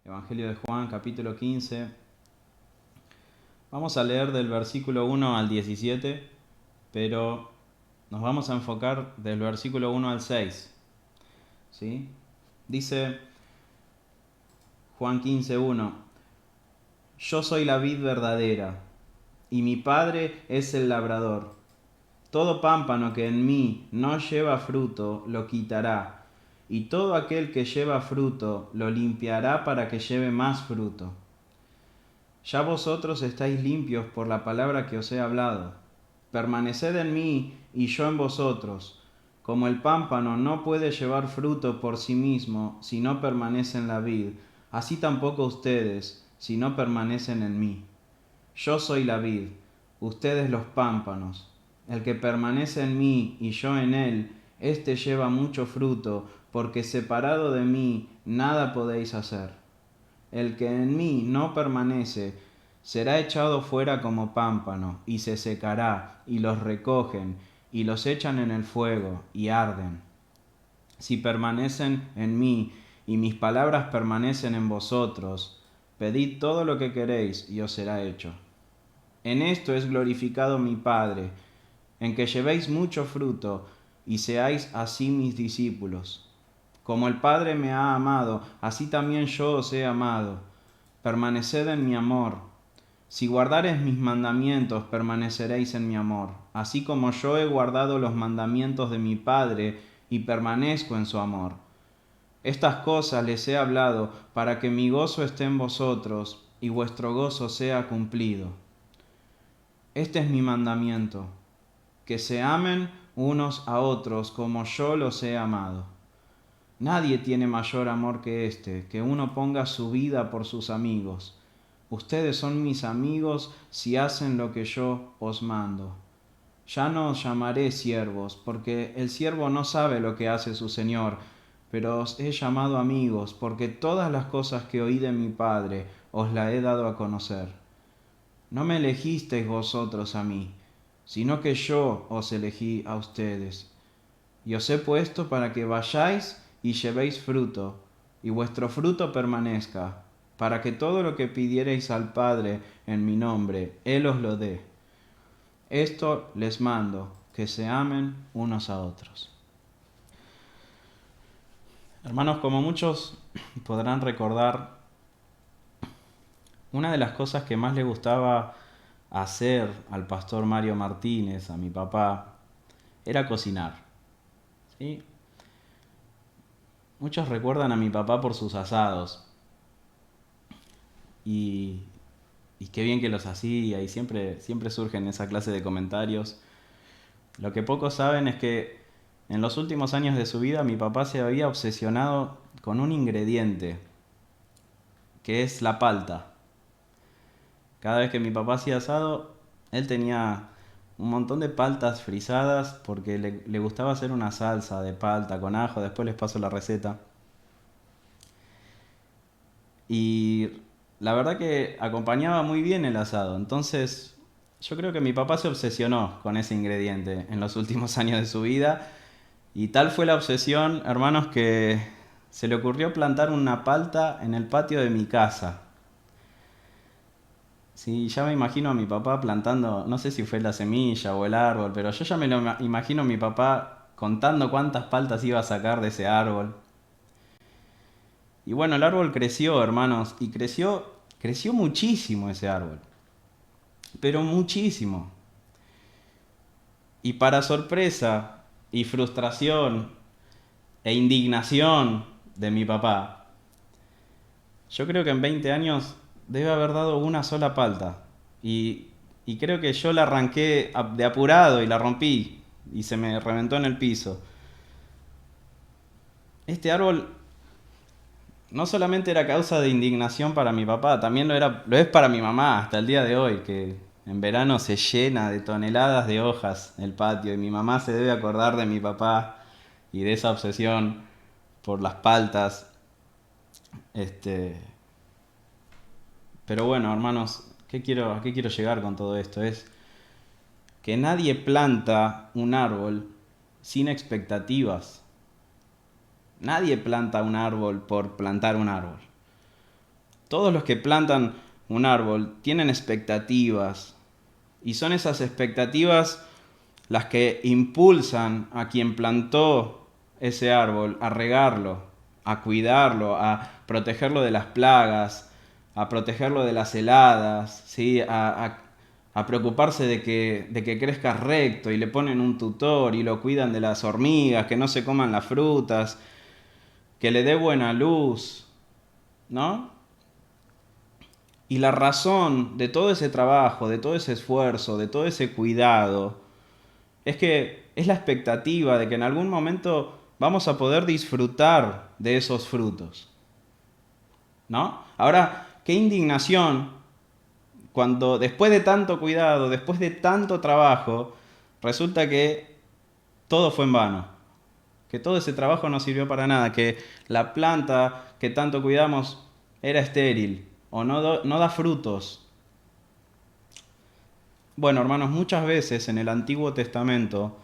Evangelio de Juan, capítulo 15. Vamos a leer del versículo 1 al 17, pero nos vamos a enfocar del versículo 1 al 6. ¿Sí? Dice Juan 15:1: Yo soy la vid verdadera, y mi Padre es el labrador. Todo pámpano que en mí no lleva fruto, lo quitará, y todo aquel que lleva fruto, lo limpiará para que lleve más fruto. Ya vosotros estáis limpios por la palabra que os he hablado. Permaneced en mí y yo en vosotros. Como el pámpano no puede llevar fruto por sí mismo si no permanece en la vid, así tampoco ustedes si no permanecen en mí. Yo soy la vid, ustedes los pámpanos. El que permanece en mí y yo en él, éste lleva mucho fruto, porque separado de mí nada podéis hacer. El que en mí no permanece será echado fuera como pámpano, y se secará, y los recogen, y los echan en el fuego, y arden. Si permanecen en mí, y mis palabras permanecen en vosotros, pedid todo lo que queréis, y os será hecho. En esto es glorificado mi Padre, en que llevéis mucho fruto, y seáis así mis discípulos. Como el Padre me ha amado, así también yo os he amado. Permaneced en mi amor. Si guardareis mis mandamientos, permaneceréis en mi amor, así como yo he guardado los mandamientos de mi Padre y permanezco en su amor. Estas cosas les he hablado para que mi gozo esté en vosotros y vuestro gozo sea cumplido. Este es mi mandamiento, que se amen unos a otros como yo los he amado. Nadie tiene mayor amor que este, que uno ponga su vida por sus amigos. Ustedes son mis amigos si hacen lo que yo os mando. Ya no os llamaré siervos, porque el siervo no sabe lo que hace su señor, pero os he llamado amigos, porque todas las cosas que oí de mi Padre os las he dado a conocer. No me elegisteis vosotros a mí, sino que yo os elegí a ustedes. Y os he puesto para que vayáis y llevéis fruto, y vuestro fruto permanezca, para que todo lo que pidiereis al Padre en mi nombre, Él os lo dé. Esto les mando, que se amen unos a otros. Hermanos, como muchos podrán recordar, una de las cosas que más le gustaba hacer al pastor Mario Martínez, a mi papá, era cocinar. ¿Sí? Muchos recuerdan a mi papá por sus asados. Y, y qué bien que los hacía, y siempre surgen esa clase de comentarios. Lo que pocos saben es que en los últimos años de su vida mi papá se había obsesionado con un ingrediente, que es la palta. Cada vez que mi papá hacía asado, él tenía un montón de paltas frisadas porque le gustaba hacer una salsa de palta con ajo, después les paso la receta. Y la verdad que acompañaba muy bien el asado. Entonces, yo creo que mi papá se obsesionó con ese ingrediente en los últimos años de su vida. Y tal fue la obsesión, hermanos, que se le ocurrió plantar una palta en el patio de mi casa. Sí, ya me imagino a mi papá plantando, no sé si fue la semilla o el árbol, pero yo ya me lo imagino a mi papá contando cuántas paltas iba a sacar de ese árbol. Y bueno, el árbol creció, hermanos, y creció muchísimo ese árbol, pero muchísimo. Y para sorpresa y frustración e indignación de mi papá, yo creo que en 20 años debe haber dado una sola palta. Y, y creo que yo la arranqué de apurado y la rompí y se me reventó en el piso. Este árbol no solamente era causa de indignación para mi papá, también lo es para mi mamá hasta el día de hoy, que en verano se llena de toneladas de hojas el patio y mi mamá se debe acordar de mi papá y de esa obsesión por las paltas. Este, pero bueno, hermanos, a qué quiero llegar con todo esto? Es que nadie planta un árbol sin expectativas. Nadie planta un árbol por plantar un árbol. Todos los que plantan un árbol tienen expectativas, y son esas expectativas las que impulsan a quien plantó ese árbol a regarlo, a cuidarlo, a protegerlo de las plagas, a protegerlo de las heladas, ¿sí? a preocuparse de que crezca recto, y le ponen un tutor y lo cuidan de las hormigas, que no se coman las frutas, que le dé buena luz, ¿no? Y la razón de todo ese trabajo, de todo ese esfuerzo, de todo ese cuidado, es que es la expectativa de que en algún momento vamos a poder disfrutar de esos frutos, ¿no? Ahora, qué indignación cuando después de tanto cuidado, después de tanto trabajo, resulta que todo fue en vano, que todo ese trabajo no sirvió para nada, que la planta que tanto cuidamos era estéril o no da frutos. Bueno, hermanos, muchas veces en el Antiguo Testamento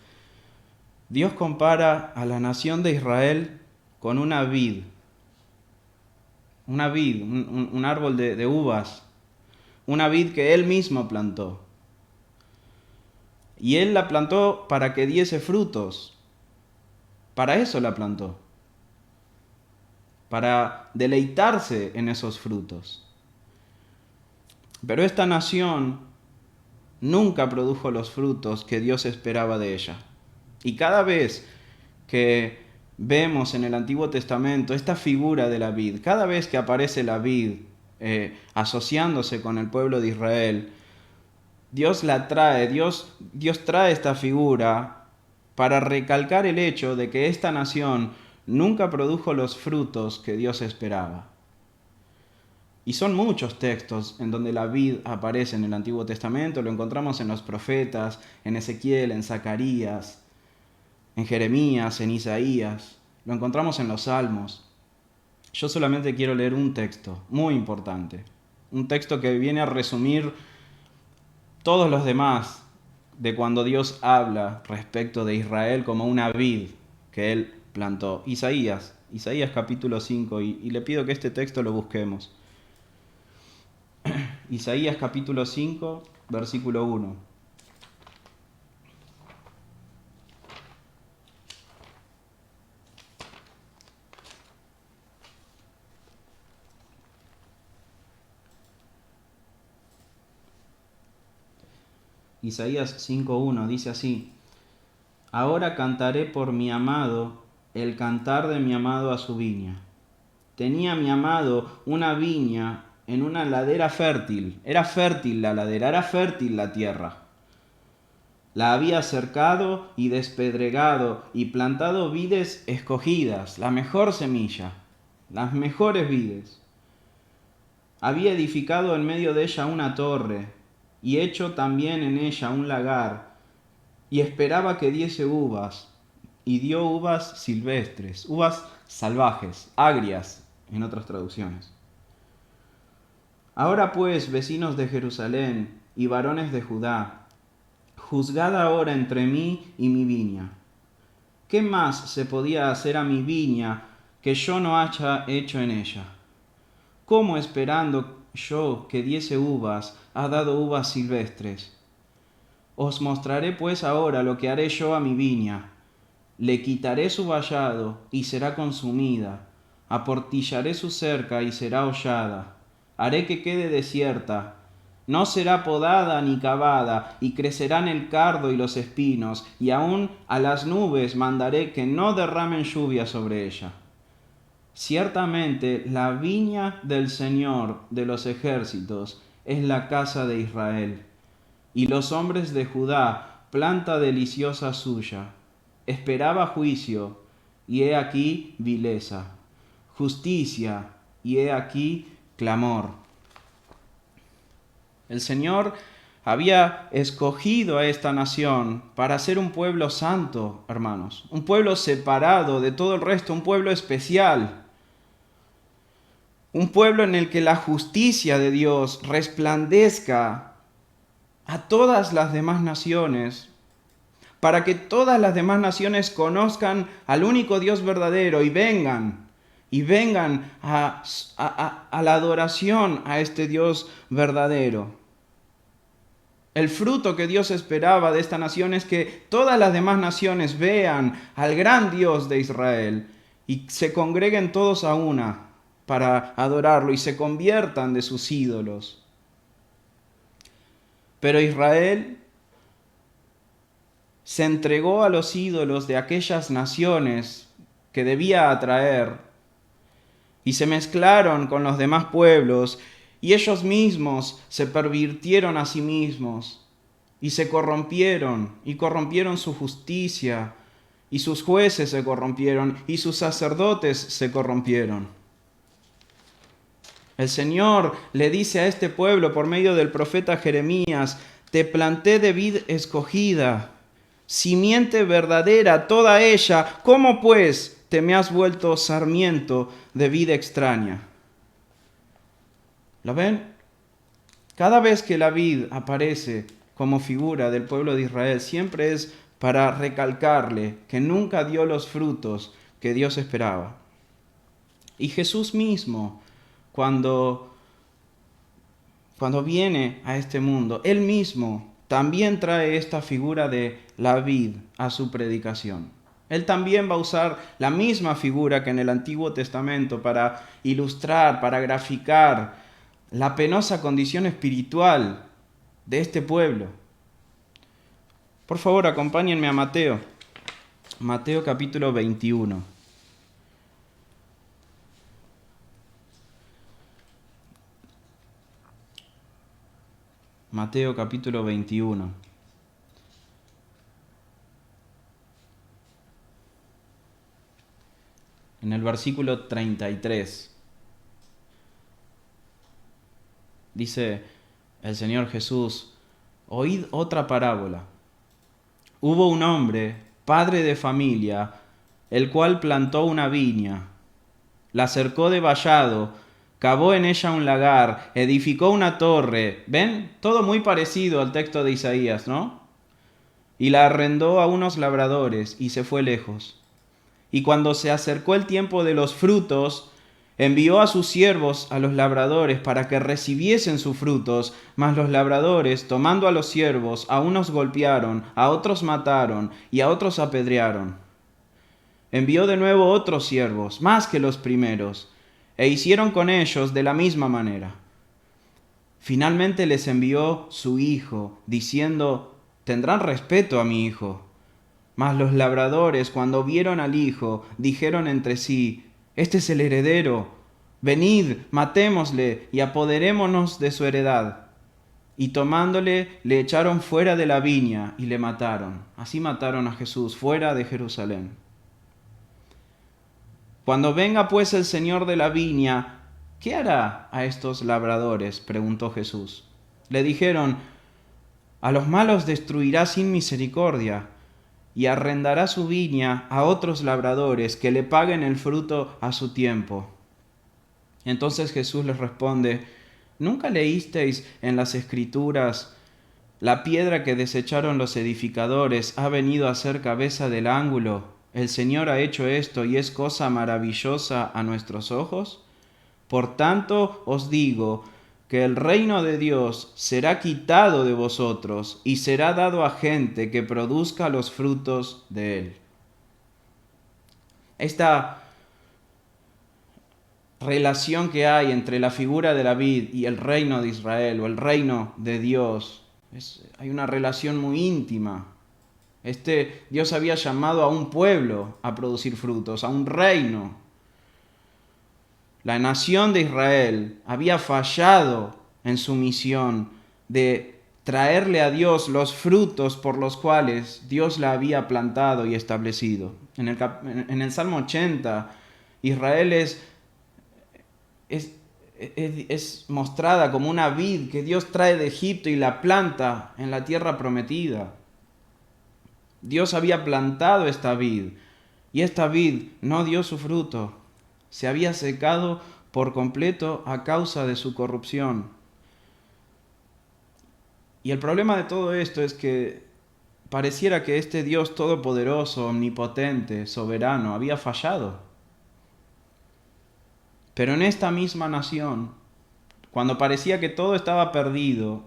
Dios compara a la nación de Israel con una vid, un árbol de uvas, una vid que Él mismo plantó. Y Él la plantó para que diese frutos. Para eso la plantó. Para deleitarse en esos frutos. Pero esta nación nunca produjo los frutos que Dios esperaba de ella. Y cada vez que vemos en el Antiguo Testamento esta figura de la vid, cada vez que aparece la vid asociándose con el pueblo de Israel, Dios la trae, Dios trae esta figura para recalcar el hecho de que esta nación nunca produjo los frutos que Dios esperaba. Y son muchos textos en donde la vid aparece en el Antiguo Testamento, lo encontramos en los profetas, en Ezequiel, en Zacarías, en Jeremías, en Isaías, lo encontramos en los Salmos. Yo solamente quiero leer un texto muy importante, un texto que viene a resumir todos los demás de cuando Dios habla respecto de Israel como una vid que Él plantó. Isaías capítulo 5, y le pido que este texto lo busquemos. Isaías capítulo 5, versículo 1. Isaías 5.1 dice así: Ahora cantaré por mi amado el cantar de mi amado a su viña. Tenía mi amado una viña en una ladera fértil. Era fértil la ladera, era fértil la tierra. La había cercado y despedregado y plantado vides escogidas, la mejor semilla, las mejores vides. Había edificado en medio de ella una torre y hecho también en ella un lagar, y esperaba que diese uvas, y dio uvas silvestres, uvas salvajes, agrias en otras traducciones. Ahora pues, vecinos de Jerusalén y varones de Judá, juzgad ahora entre mí y mi viña. ¿Qué más se podía hacer a mi viña que yo no haya hecho en ella? ¿Cómo esperando yo que diese uvas, ha dado uvas silvestres? Os mostraré pues ahora lo que haré yo a mi viña. Le quitaré su vallado y será consumida. Aportillaré su cerca y será hollada. Haré que quede desierta. No será podada ni cavada, y crecerán el cardo y los espinos, y aún a las nubes mandaré que no derramen lluvia sobre ella. Ciertamente la viña del Señor de los ejércitos es la casa de Israel, y los hombres de Judá planta deliciosa suya. Esperaba juicio, y he aquí vileza, justicia, y he aquí clamor. El Señor había escogido a esta nación para ser un pueblo santo, hermanos, un pueblo separado de todo el resto, un pueblo especial. Un pueblo en el que la justicia de Dios resplandezca a todas las demás naciones, para que todas las demás naciones conozcan al único Dios verdadero y vengan a la adoración a este Dios verdadero. El fruto que Dios esperaba de esta nación es que todas las demás naciones vean al gran Dios de Israel y se congreguen todos a una para adorarlo y se conviertan de sus ídolos. Pero Israel se entregó a los ídolos de aquellas naciones que debía atraer y se mezclaron con los demás pueblos y ellos mismos se pervirtieron a sí mismos y se corrompieron y corrompieron su justicia y sus jueces se corrompieron y sus sacerdotes se corrompieron. El Señor le dice a este pueblo por medio del profeta Jeremías: te planté de vid escogida, simiente verdadera, toda ella. ¿Cómo pues te me has vuelto sarmiento de vid extraña? ¿Lo ven? Cada vez que la vid aparece como figura del pueblo de Israel, siempre es para recalcarle que nunca dio los frutos que Dios esperaba. Y Jesús mismo, cuando viene a este mundo, Él mismo también trae esta figura de la vid a su predicación. Él también va a usar la misma figura que en el Antiguo Testamento para ilustrar, para graficar la penosa condición espiritual de este pueblo. Por favor, acompáñenme a Mateo. Mateo capítulo 21. Mateo capítulo 21. En el versículo 33. Dice el Señor Jesús: oíd otra parábola. Hubo un hombre, padre de familia, el cual plantó una viña, la cercó de vallado, cavó en ella un lagar, edificó una torre. ¿Ven? Todo muy parecido al texto de Isaías, ¿no? Y la arrendó a unos labradores y se fue lejos. Y cuando se acercó el tiempo de los frutos, envió a sus siervos a los labradores para que recibiesen sus frutos, mas los labradores, tomando a los siervos, a unos golpearon, a otros mataron y a otros apedrearon. Envió de nuevo otros siervos, más que los primeros, e hicieron con ellos de la misma manera. Finalmente les envió su hijo, diciendo: tendrán respeto a mi hijo. Mas los labradores, cuando vieron al hijo, dijeron entre sí: este es el heredero, venid, matémosle y apoderémonos de su heredad. Y tomándole, le echaron fuera de la viña y le mataron. Así mataron a Jesús fuera de Jerusalén. Cuando venga pues el Señor de la viña, ¿qué hará a estos labradores?, preguntó Jesús. Le dijeron: a los malos destruirá sin misericordia, y arrendará su viña a otros labradores que le paguen el fruto a su tiempo. Entonces Jesús les responde: ¿nunca leísteis en las Escrituras: la piedra que desecharon los edificadores ha venido a ser cabeza del ángulo? El Señor ha hecho esto y es cosa maravillosa a nuestros ojos. Por tanto os digo que el reino de Dios será quitado de vosotros y será dado a gente que produzca los frutos de él. Esta relación que hay entre la figura de la vid y el reino de Israel o el reino de Dios, hay una relación muy íntima. Dios había llamado a un pueblo a producir frutos, a un reino. La nación de Israel había fallado en su misión de traerle a Dios los frutos por los cuales Dios la había plantado y establecido. En el Salmo 80, Israel es mostrada como una vid que Dios trae de Egipto y la planta en la tierra prometida. Dios había plantado esta vid y esta vid no dio su fruto. Se había secado por completo a causa de su corrupción. Y el problema de todo esto es que pareciera que este Dios todopoderoso, omnipotente, soberano, había fallado. Pero en esta misma nación, cuando parecía que todo estaba perdido,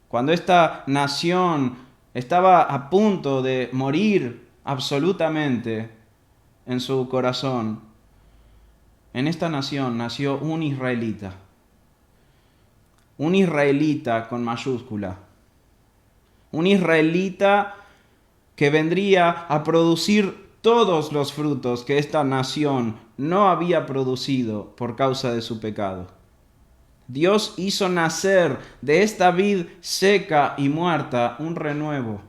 cuando esta nación estaba a punto de morir absolutamente en su corazón, en esta nación nació un israelita con mayúscula, un israelita que vendría a producir todos los frutos que esta nación no había producido por causa de su pecado. Dios hizo nacer de esta vid seca y muerta un renuevo,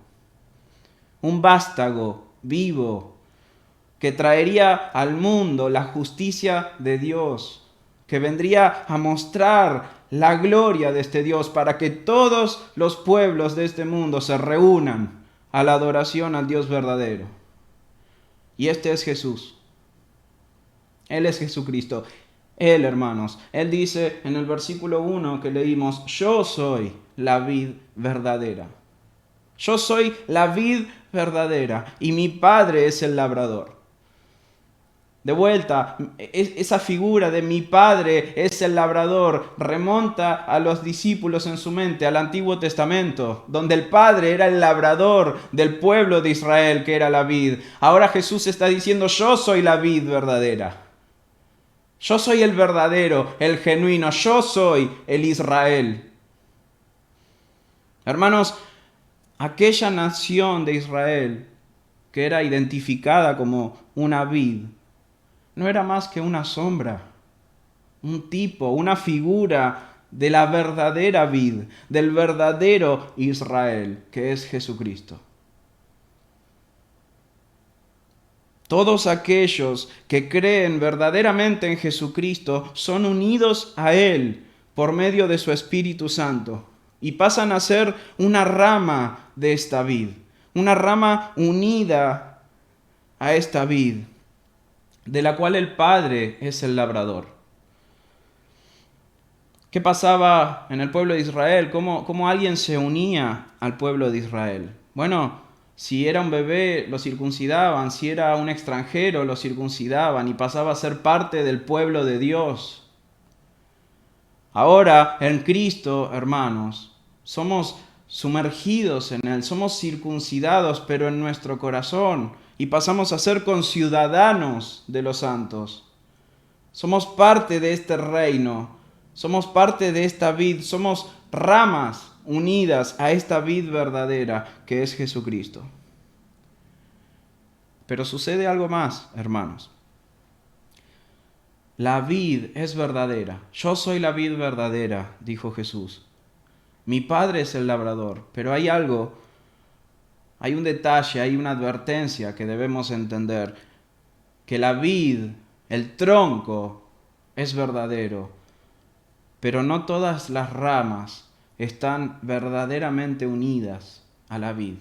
un vástago vivo que traería al mundo la justicia de Dios, que vendría a mostrar la gloria de este Dios para que todos los pueblos de este mundo se reúnan a la adoración al Dios verdadero. Y este es Jesús. Él es Jesucristo. Él, hermanos, Él dice en el versículo 1 que leímos, yo soy la vid verdadera. Yo soy la vid verdadera y mi Padre es el labrador. De vuelta, esa figura de mi Padre es el labrador remonta a los discípulos en su mente, al Antiguo Testamento, donde el Padre era el labrador del pueblo de Israel, que era la vid. Ahora Jesús está diciendo, yo soy la vid verdadera. Yo soy el verdadero, el genuino, yo soy el Israel. Hermanos, aquella nación de Israel que era identificada como una vid, no era más que una sombra, un tipo, una figura de la verdadera vid, del verdadero Israel, que es Jesucristo. Todos aquellos que creen verdaderamente en Jesucristo son unidos a Él por medio de su Espíritu Santo y pasan a ser una rama de esta vid, una rama unida a esta vid, de la cual el Padre es el labrador. ¿Qué pasaba en el pueblo de Israel? ¿Cómo alguien se unía al pueblo de Israel? Bueno, si era un bebé, lo circuncidaban. Si era un extranjero, lo circuncidaban y pasaba a ser parte del pueblo de Dios. Ahora, en Cristo, hermanos, somos sumergidos en Él, somos circuncidados, pero en nuestro corazón, y pasamos a ser conciudadanos de los santos. Somos parte de este reino, somos parte de esta vid, somos ramas unidas a esta vid verdadera que es Jesucristo. Pero sucede algo más, hermanos. La vid es verdadera. Yo soy la vid verdadera, dijo Jesús. Mi Padre es el labrador, pero hay algo, hay un detalle, hay una advertencia que debemos entender, que la vid, el tronco, es verdadero, pero no todas las ramas están verdaderamente unidas a la vid.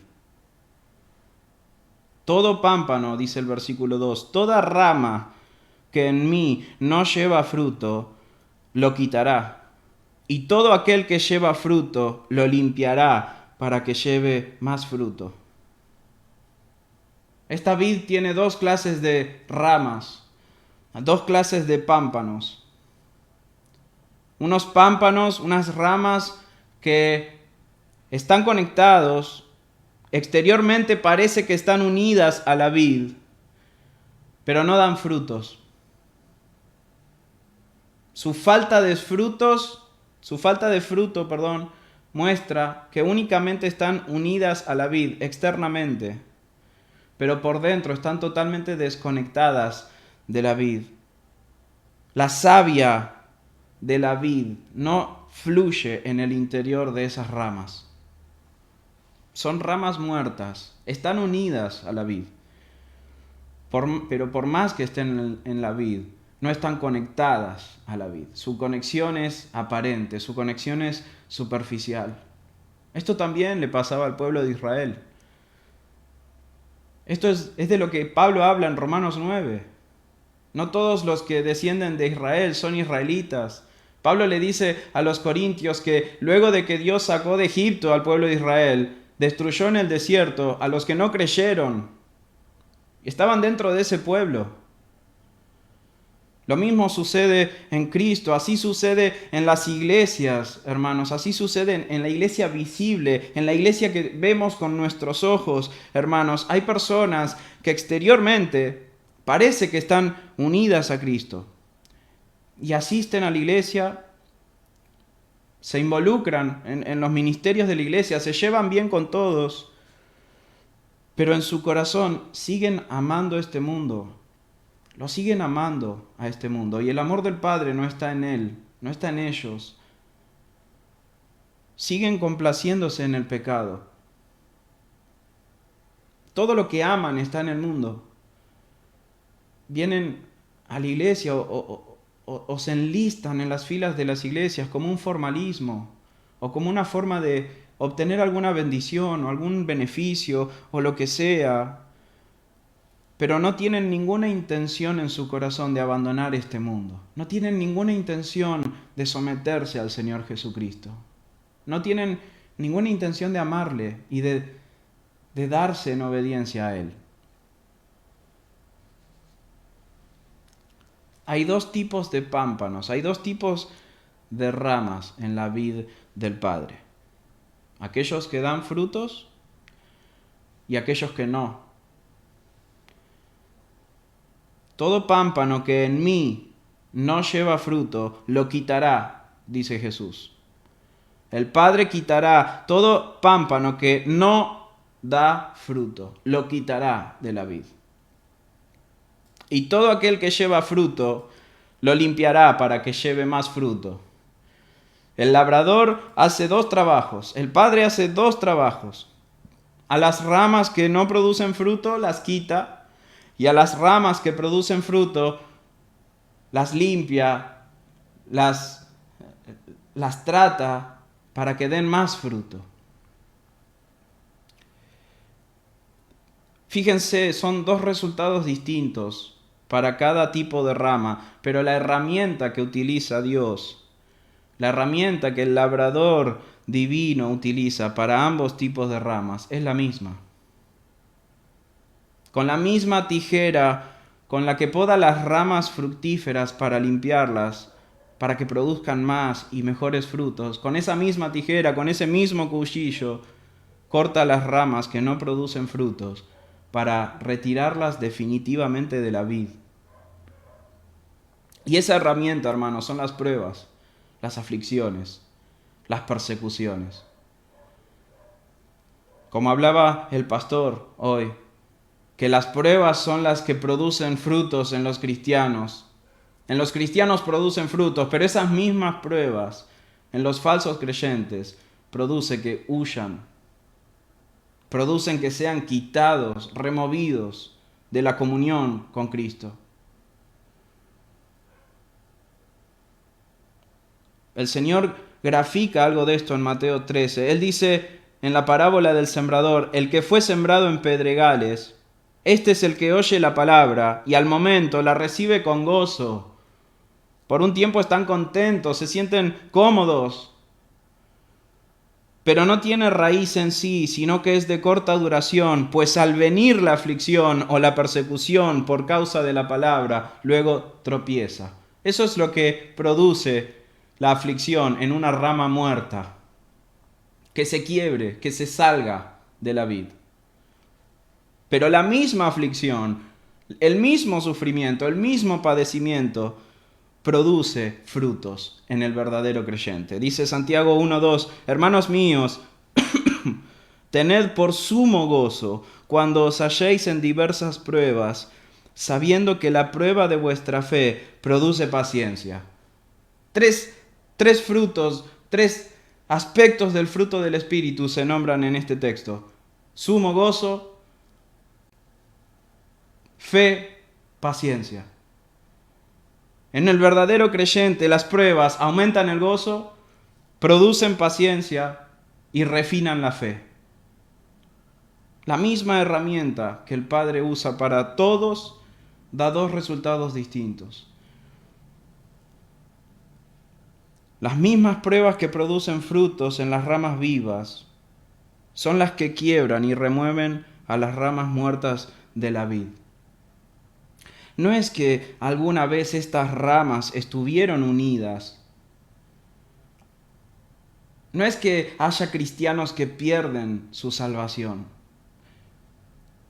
Todo pámpano, dice el versículo 2, toda rama que en mí no lleva fruto, lo quitará. Y todo aquel que lleva fruto, lo limpiará para que lleve más fruto. Esta vid tiene dos clases de ramas, dos clases de pámpanos. Unos pámpanos, unas ramas que están conectados, exteriormente parece que están unidas a la vid, pero no dan frutos. Su falta de fruto, muestra que únicamente están unidas a la vid externamente, pero por dentro están totalmente desconectadas de la vid. La savia de la vid no fluye en el interior de esas ramas. Son ramas muertas, están unidas a la vid, pero por más que estén en la vid, no están conectadas a la vid. Su conexión es aparente, su conexión es superficial. Esto también le pasaba al pueblo de Israel. Esto es de lo que Pablo habla en Romanos 9. No todos los que descienden de Israel son israelitas, Pablo le dice a los corintios que luego de que Dios sacó de Egipto al pueblo de Israel, destruyó en el desierto a los que no creyeron. Estaban dentro de ese pueblo. Lo mismo sucede en Cristo, así sucede en las iglesias, hermanos, así sucede en la iglesia visible, en la iglesia que vemos con nuestros ojos, hermanos. Hay personas que exteriormente parece que están unidas a Cristo y asisten a la iglesia, se involucran en los ministerios de la iglesia, se llevan bien con todos, pero en su corazón siguen amando este mundo. Lo siguen amando a este mundo y el amor del Padre no está en él, no está en ellos. Siguen complaciéndose en el pecado. Todo lo que aman está en el mundo. Vienen a la iglesia o se enlistan en las filas de las iglesias como un formalismo o como una forma de obtener alguna bendición o algún beneficio o lo que sea, pero no tienen ninguna intención en su corazón de abandonar este mundo. No tienen ninguna intención de someterse al Señor Jesucristo. No tienen ninguna intención de amarle y de darse en obediencia a Él. Hay dos tipos de pámpanos, hay dos tipos de ramas en la vid del Padre. Aquellos que dan frutos y aquellos que no. Todo pámpano que en mí no lleva fruto, lo quitará, dice Jesús. El Padre quitará todo pámpano que no da fruto, lo quitará de la vid. Y todo aquel que lleva fruto, lo limpiará para que lleve más fruto. El labrador hace dos trabajos, el Padre hace dos trabajos. A las ramas que no producen fruto, las quita. Y a las ramas que producen fruto, las limpia, las trata para que den más fruto. Fíjense, son dos resultados distintos para cada tipo de rama, pero la herramienta que utiliza Dios, la herramienta que el labrador divino utiliza para ambos tipos de ramas, es la misma. Con la misma tijera con la que poda las ramas fructíferas para limpiarlas, para que produzcan más y mejores frutos, con esa misma tijera, con ese mismo cuchillo, corta las ramas que no producen frutos para retirarlas definitivamente de la vid. Y esa herramienta, hermanos, son las pruebas, las aflicciones, las persecuciones. Como hablaba el pastor hoy, que las pruebas son las que producen frutos en los cristianos. En los cristianos producen frutos, pero esas mismas pruebas en los falsos creyentes produce que huyan, producen que sean quitados, removidos de la comunión con Cristo. El Señor grafica algo de esto en Mateo 13. Él dice en la parábola del sembrador, el que fue sembrado en pedregales, este es el que oye la palabra y al momento la recibe con gozo. Por un tiempo están contentos, se sienten cómodos, pero no tiene raíz en sí, sino que es de corta duración, pues al venir la aflicción o la persecución por causa de la palabra, luego tropieza. Eso es lo que produce la aflicción en una rama muerta, que se quiebre, que se salga de la vid. Pero la misma aflicción, el mismo sufrimiento, el mismo padecimiento produce frutos en el verdadero creyente. Dice Santiago 1:2, hermanos míos, tened por sumo gozo cuando os halléis en diversas pruebas, sabiendo que la prueba de vuestra fe produce paciencia. Tres frutos, tres aspectos del fruto del Espíritu se nombran en este texto. Sumo gozo, fe, paciencia. En el verdadero creyente las pruebas aumentan el gozo, producen paciencia y refinan la fe. La misma herramienta que el Padre usa para todos da dos resultados distintos. Las mismas pruebas que producen frutos en las ramas vivas son las que quiebran y remueven a las ramas muertas de la vid. No es que alguna vez estas ramas estuvieron unidas. No es que haya cristianos que pierden su salvación.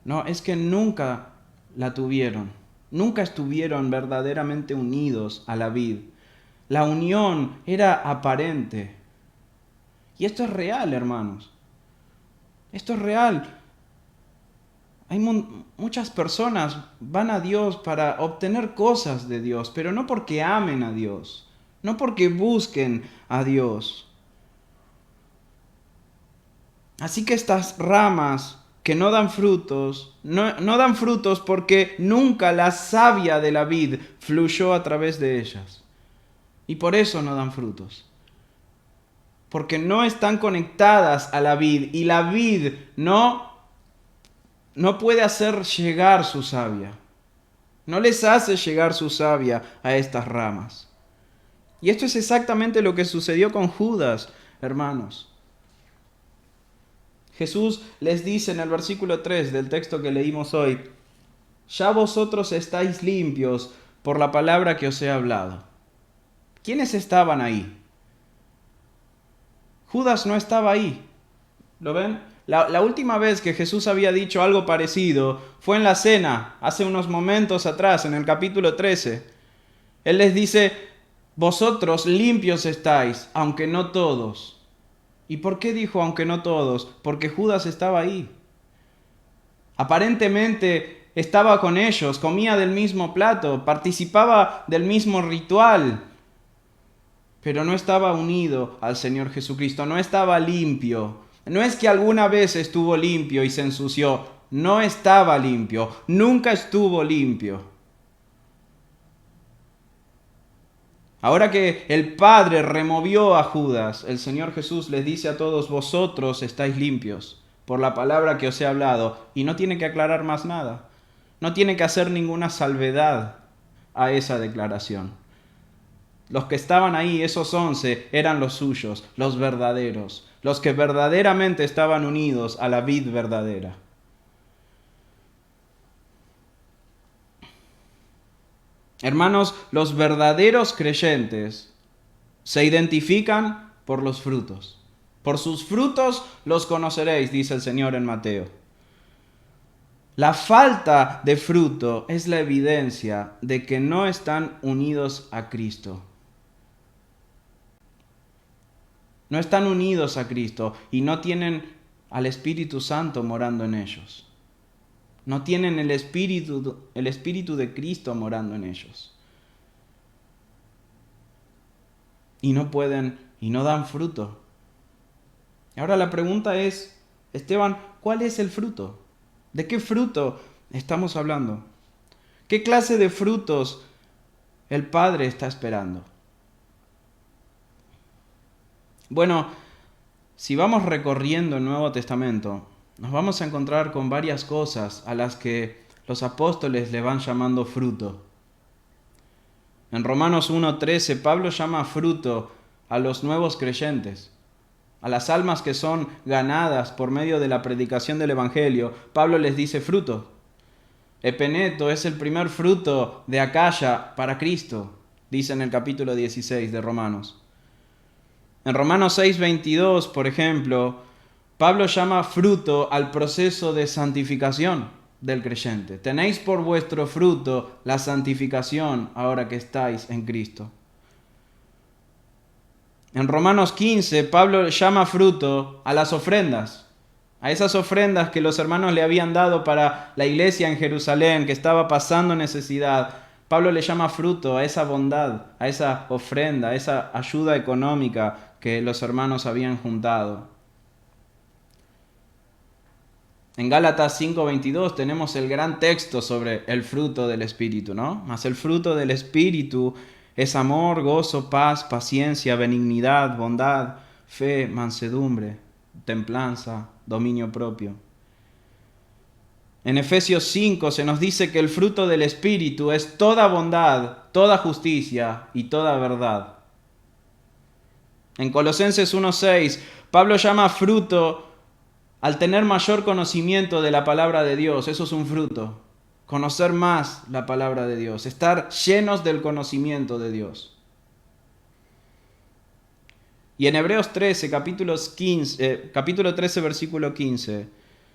No, es que nunca la tuvieron. Nunca estuvieron verdaderamente unidos a la vid. La unión era aparente. Y esto es real, hermanos. Esto es real. Hay muchas personas van a Dios para obtener cosas de Dios, pero no porque amen a Dios, no porque busquen a Dios. Así que estas ramas que no dan frutos, no dan frutos porque nunca la savia de la vid fluyó a través de ellas. Y por eso no dan frutos. Porque no están conectadas a la vid y la vid no puede hacer llegar su savia. No les hace llegar su savia a estas ramas. Y esto es exactamente lo que sucedió con Judas, hermanos. Jesús les dice en el versículo 3 del texto que leímos hoy: ya vosotros estáis limpios por la palabra que os he hablado. ¿Quiénes estaban ahí? Judas no estaba ahí. ¿Lo ven? La última vez que Jesús había dicho algo parecido fue en la cena, hace unos momentos atrás, en el capítulo 13. Él les dice: vosotros limpios estáis, aunque no todos. ¿Y por qué dijo aunque no todos? Porque Judas estaba ahí. Aparentemente estaba con ellos, comía del mismo plato, participaba del mismo ritual, pero no estaba unido al Señor Jesucristo, no estaba limpio. No es que alguna vez estuvo limpio y se ensució, no estaba limpio, nunca estuvo limpio. Ahora que el Padre removió a Judas, el Señor Jesús les dice a todos: vosotros estáis limpios por la palabra que os he hablado. Y no tiene que aclarar más nada. No tiene que hacer ninguna salvedad a esa declaración. Los que estaban ahí, esos 11, eran los suyos, los verdaderos, los que verdaderamente estaban unidos a la vid verdadera. Hermanos, los verdaderos creyentes se identifican por los frutos. Por sus frutos los conoceréis, dice el Señor en Mateo. La falta de fruto es la evidencia de que no están unidos a Cristo. No están unidos a Cristo y no tienen al Espíritu Santo morando en ellos. No tienen el Espíritu de Cristo morando en ellos. Y no pueden, y no dan fruto. Y ahora la pregunta es: Esteban, ¿cuál es el fruto? ¿De qué fruto estamos hablando? ¿Qué clase de frutos el Padre está esperando? Bueno, si vamos recorriendo el Nuevo Testamento, nos vamos a encontrar con varias cosas a las que los apóstoles le van llamando fruto. En Romanos 1:13, Pablo llama fruto a los nuevos creyentes, a las almas que son ganadas por medio de la predicación del Evangelio. Pablo les dice fruto. Epeneto es el primer fruto de Acaya para Cristo, dice en el capítulo 16 de Romanos. En Romanos 6:22, por ejemplo, Pablo llama fruto al proceso de santificación del creyente. Tenéis por vuestro fruto la santificación ahora que estáis en Cristo. En Romanos 15, Pablo llama fruto a las ofrendas, a esas ofrendas que los hermanos le habían dado para la iglesia en Jerusalén, que estaba pasando necesidad. Pablo le llama fruto a esa bondad, a esa ofrenda, a esa ayuda económica que los hermanos habían juntado. En Gálatas 5:22 tenemos el gran texto sobre el fruto del Espíritu, ¿no? Mas el fruto del Espíritu es amor, gozo, paz, paciencia, benignidad, bondad, fe, mansedumbre, templanza, dominio propio. En Efesios 5 se nos dice que el fruto del Espíritu es toda bondad, toda justicia y toda verdad. En Colosenses 1:6, Pablo llama fruto al tener mayor conocimiento de la palabra de Dios. Eso es un fruto. Conocer más la palabra de Dios, estar llenos del conocimiento de Dios. Y en Hebreos 13, capítulo 13, versículo 15,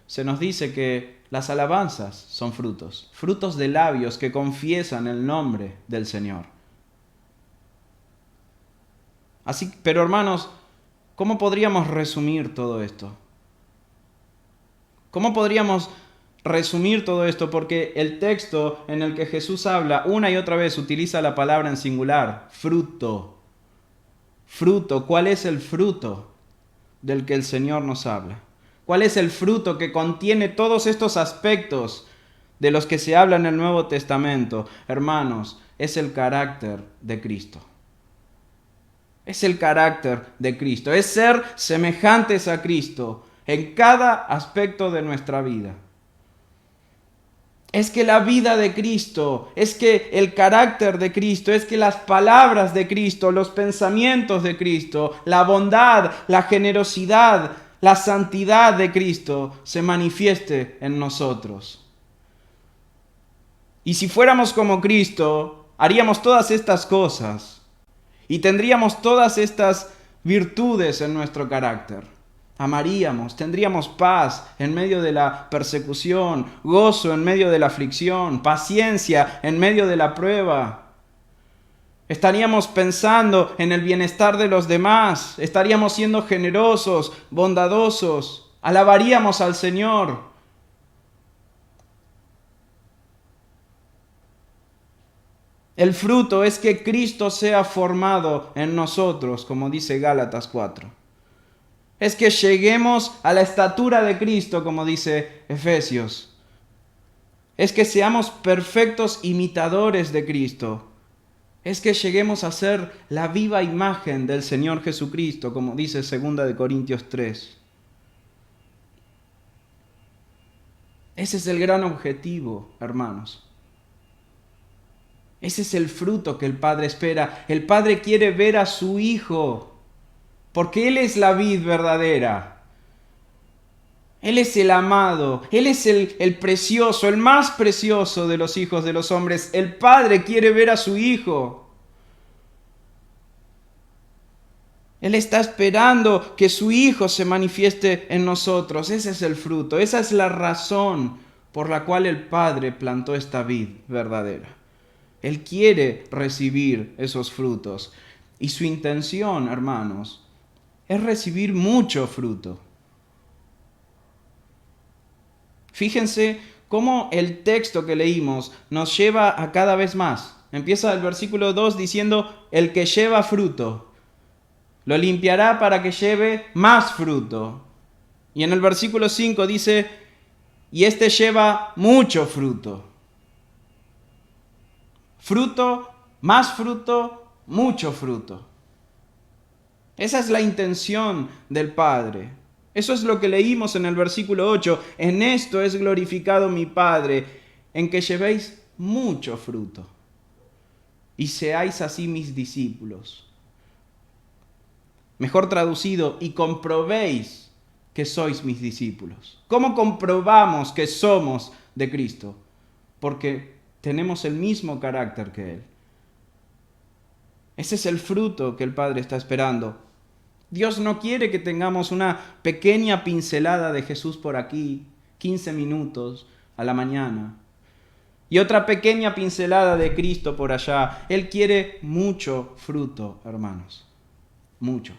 se nos dice que las alabanzas son frutos de labios que confiesan el nombre del Señor. Así, pero hermanos, ¿cómo podríamos resumir todo esto? ¿Cómo podríamos resumir todo esto? Porque el texto en el que Jesús habla una y otra vez utiliza la palabra en singular, fruto. Fruto, ¿cuál es el fruto del que el Señor nos habla? ¿Cuál es el fruto que contiene todos estos aspectos de los que se habla en el Nuevo Testamento? Hermanos, es el carácter de Cristo. Es el carácter de Cristo. Es ser semejantes a Cristo en cada aspecto de nuestra vida. Es que la vida de Cristo, es que el carácter de Cristo, es que las palabras de Cristo, los pensamientos de Cristo, la bondad, la generosidad, la santidad de Cristo se manifieste en nosotros. Y si fuéramos como Cristo, haríamos todas estas cosas y tendríamos todas estas virtudes en nuestro carácter. Amaríamos, tendríamos paz en medio de la persecución, gozo en medio de la aflicción, paciencia en medio de la prueba. Estaríamos pensando en el bienestar de los demás, estaríamos siendo generosos, bondadosos, alabaríamos al Señor. El fruto es que Cristo sea formado en nosotros, como dice Gálatas 4. Es que lleguemos a la estatura de Cristo, como dice Efesios. Es que seamos perfectos imitadores de Cristo. Es que lleguemos a ser la viva imagen del Señor Jesucristo, como dice 2 Corintios 3. Ese es el gran objetivo, hermanos. Ese es el fruto que el Padre espera. El Padre quiere ver a su Hijo, porque Él es la vid verdadera. Él es el amado, Él es el precioso, el más precioso de los hijos de los hombres. El Padre quiere ver a su Hijo. Él está esperando que su Hijo se manifieste en nosotros. Ese es el fruto, esa es la razón por la cual el Padre plantó esta vid verdadera. Él quiere recibir esos frutos. Y su intención, hermanos, es recibir mucho fruto. Fíjense cómo el texto que leímos nos lleva a cada vez más. Empieza el versículo 2 diciendo, el que lleva fruto, lo limpiará para que lleve más fruto. Y en el versículo 5 dice, y este lleva mucho fruto. Fruto, más fruto, mucho fruto. Esa es la intención del Padre. Eso es lo que leímos en el versículo 8. En esto es glorificado mi Padre, en que llevéis mucho fruto y seáis así mis discípulos. Mejor traducido, y comprobéis que sois mis discípulos. ¿Cómo comprobamos que somos de Cristo? Porque tenemos el mismo carácter que Él. Ese es el fruto que el Padre está esperando. Dios no quiere que tengamos una pequeña pincelada de Jesús por aquí, 15 minutos a la mañana, y otra pequeña pincelada de Cristo por allá. Él quiere mucho fruto, hermanos, mucho.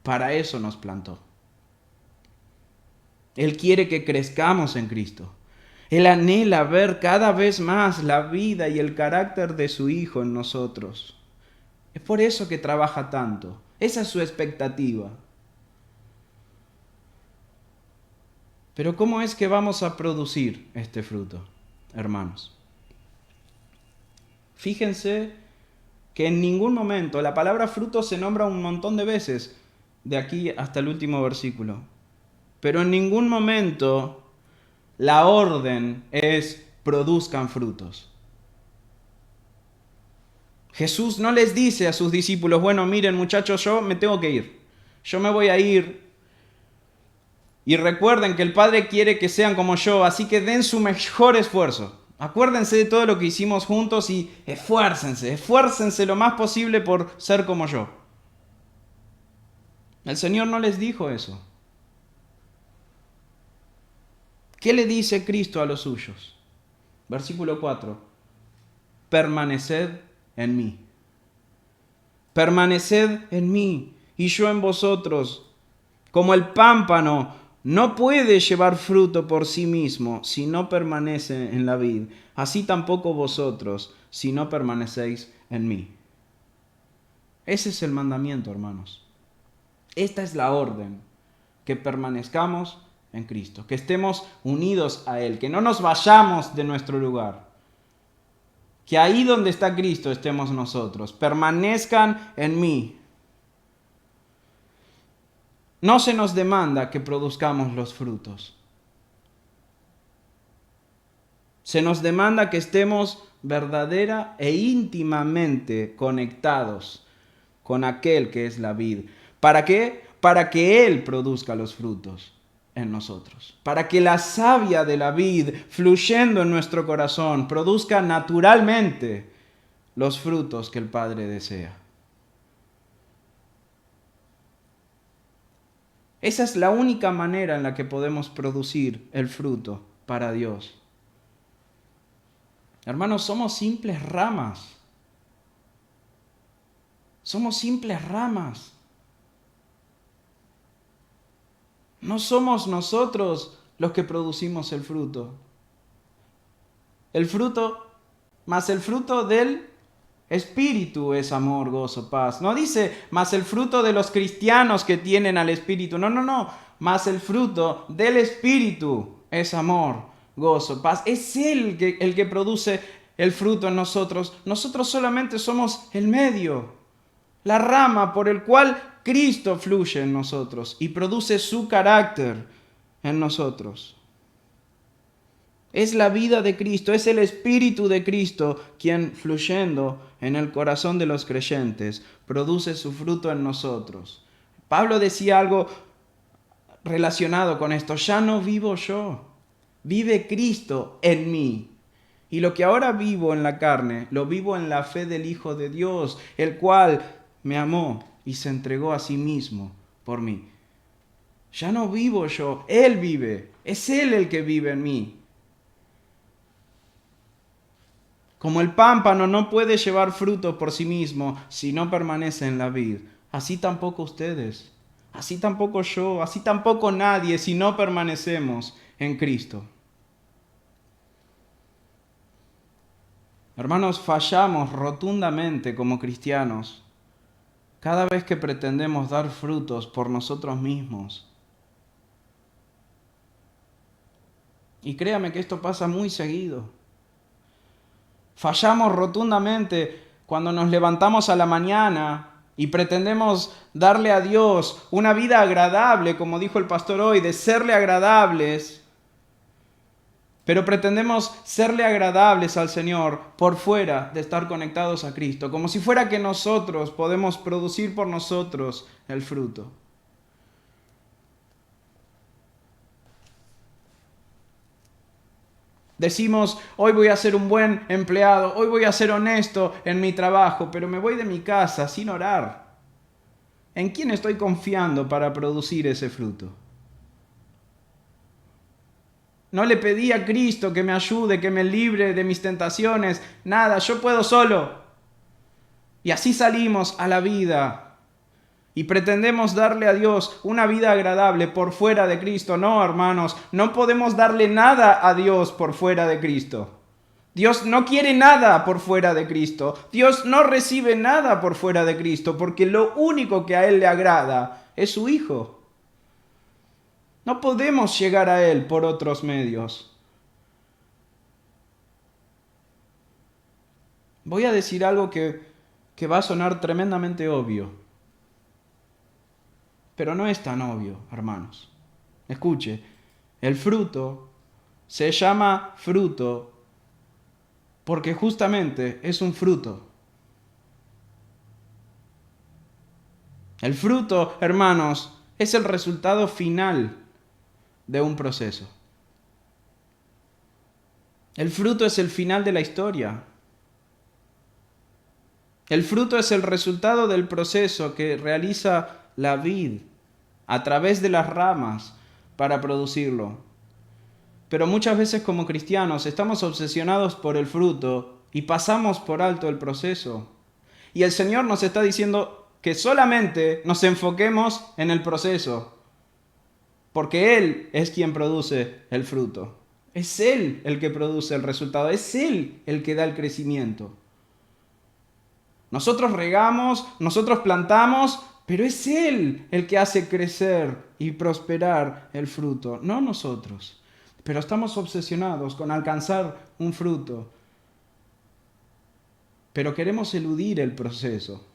Para eso nos plantó. Él quiere que crezcamos en Cristo. Él anhela ver cada vez más la vida y el carácter de su Hijo en nosotros. Es por eso que trabaja tanto. Esa es su expectativa. Pero ¿cómo es que vamos a producir este fruto, hermanos? Fíjense que en ningún momento, la palabra fruto se nombra un montón de veces, de aquí hasta el último versículo, pero en ningún momento la orden es produzcan frutos. Jesús no les dice a sus discípulos, bueno, miren muchachos, yo me tengo que ir. Yo me voy a ir. Y recuerden que el Padre quiere que sean como yo, así que den su mejor esfuerzo. Acuérdense de todo lo que hicimos juntos y esfuércense lo más posible por ser como yo. El Señor no les dijo eso. ¿Qué le dice Cristo a los suyos? Versículo 4. Permaneced en mí. Permaneced en mí y yo en vosotros. Como el pámpano no puede llevar fruto por sí mismo si no permanece en la vid, así tampoco vosotros si no permanecéis en mí. Ese es el mandamiento, hermanos. Esta es la orden, que permanezcamos en Cristo, que estemos unidos a Él, que no nos vayamos de nuestro lugar, que ahí donde está Cristo estemos nosotros. Permanezcan en mí. No se nos demanda que produzcamos los frutos. Se nos demanda que estemos verdadera e íntimamente conectados con aquel que es la vid. ¿Para qué? Para que Él produzca los frutos en nosotros. Para que la savia de la vid, fluyendo en nuestro corazón, produzca naturalmente los frutos que el Padre desea. Esa es la única manera en la que podemos producir el fruto para Dios. Hermanos, somos simples ramas. Somos simples ramas. No somos nosotros los que producimos el fruto. El fruto, más el fruto del Espíritu es amor, gozo, paz. No dice, más el fruto de los cristianos que tienen al Espíritu. No. Más el fruto del Espíritu es amor, gozo, paz. Es Él el que produce el fruto en nosotros. Nosotros solamente somos el medio, la rama por el cual Cristo fluye en nosotros y produce su carácter en nosotros. Es la vida de Cristo, es el Espíritu de Cristo quien, fluyendo en el corazón de los creyentes, produce su fruto en nosotros. Pablo decía algo relacionado con esto: ya no vivo yo, vive Cristo en mí. Y lo que ahora vivo en la carne, lo vivo en la fe del Hijo de Dios, el cual me amó y se entregó a sí mismo por mí. Ya no vivo yo, Él vive, es Él el que vive en mí. Como el pámpano no puede llevar fruto por sí mismo si no permanece en la vid, así tampoco ustedes, así tampoco yo, así tampoco nadie si no permanecemos en Cristo. Hermanos, fallamos rotundamente como cristianos cada vez que pretendemos dar frutos por nosotros mismos. Y créame que esto pasa muy seguido. Fallamos rotundamente cuando nos levantamos a la mañana y pretendemos darle a Dios una vida agradable, como dijo el pastor hoy, de serle agradables. Pero pretendemos serle agradables al Señor por fuera de estar conectados a Cristo, como si fuera que nosotros podemos producir por nosotros el fruto. Decimos, hoy voy a ser un buen empleado, hoy voy a ser honesto en mi trabajo, pero me voy de mi casa sin orar. ¿En quién estoy confiando para producir ese fruto? No le pedí a Cristo que me ayude, que me libre de mis tentaciones. Nada, yo puedo solo. Y así salimos a la vida. Y pretendemos darle a Dios una vida agradable por fuera de Cristo. No, hermanos, no podemos darle nada a Dios por fuera de Cristo. Dios no quiere nada por fuera de Cristo. Dios no recibe nada por fuera de Cristo, porque lo único que a Él le agrada es su Hijo. No podemos llegar a Él por otros medios. Voy a decir algo que va a sonar tremendamente obvio, pero no es tan obvio, hermanos. Escuche, el fruto se llama fruto porque justamente es un fruto. El fruto, hermanos, es el resultado final de un proceso. El fruto es el final de la historia. El fruto es el resultado del proceso que realiza la vid a través de las ramas para producirlo. Pero muchas veces como cristianos estamos obsesionados por el fruto y pasamos por alto el proceso. Y el Señor nos está diciendo que solamente nos enfoquemos en el proceso, porque Él es quien produce el fruto. Es Él el que produce el resultado, es Él el que da el crecimiento. Nosotros regamos, nosotros plantamos, pero es Él el que hace crecer y prosperar el fruto, no nosotros. Pero estamos obsesionados con alcanzar un fruto, pero queremos eludir el proceso,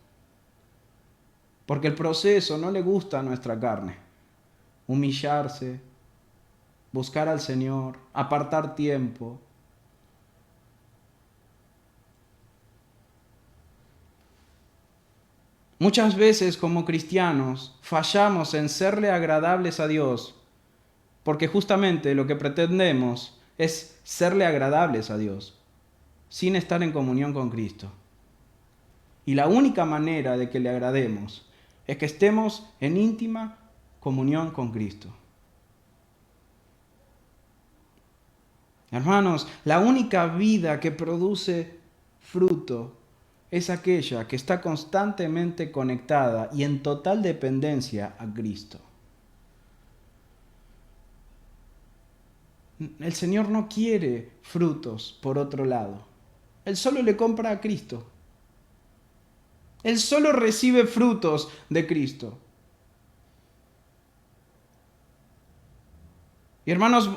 porque el proceso no le gusta a nuestra carne. Humillarse, buscar al Señor, apartar tiempo. Muchas veces como cristianos fallamos en serle agradables a Dios, porque justamente lo que pretendemos es serle agradables a Dios, sin estar en comunión con Cristo. Y la única manera de que le agrademos es que estemos en íntima comunión con Cristo. Hermanos, la única vida que produce fruto es aquella que está constantemente conectada y en total dependencia a Cristo. El Señor no quiere frutos por otro lado. Él solo le compra a Cristo. Él solo recibe frutos de Cristo. Y hermanos,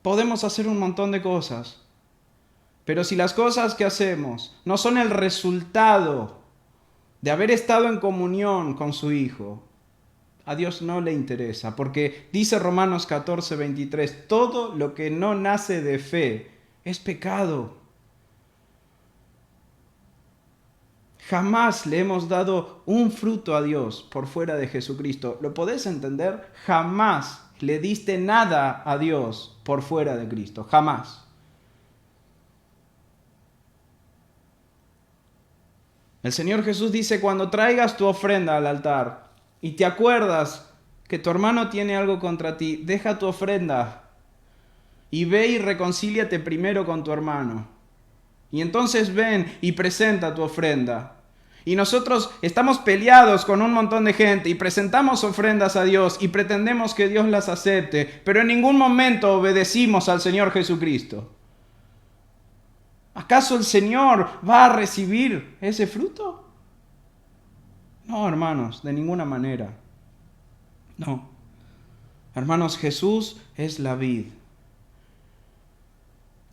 podemos hacer un montón de cosas, pero si las cosas que hacemos no son el resultado de haber estado en comunión con su Hijo, a Dios no le interesa, porque dice Romanos 14:23, todo lo que no nace de fe es pecado. Jamás le hemos dado un fruto a Dios por fuera de Jesucristo. ¿Lo podés entender? Jamás le diste nada a Dios por fuera de Cristo. Jamás. El Señor Jesús dice, cuando traigas tu ofrenda al altar y te acuerdas que tu hermano tiene algo contra ti, deja tu ofrenda y ve y reconcíliate primero con tu hermano. Y entonces ven y presenta tu ofrenda. Y nosotros estamos peleados con un montón de gente y presentamos ofrendas a Dios y pretendemos que Dios las acepte, pero en ningún momento obedecimos al Señor Jesucristo. ¿Acaso el Señor va a recibir ese fruto? No, hermanos, de ninguna manera. No. Hermanos, Jesús es la vid.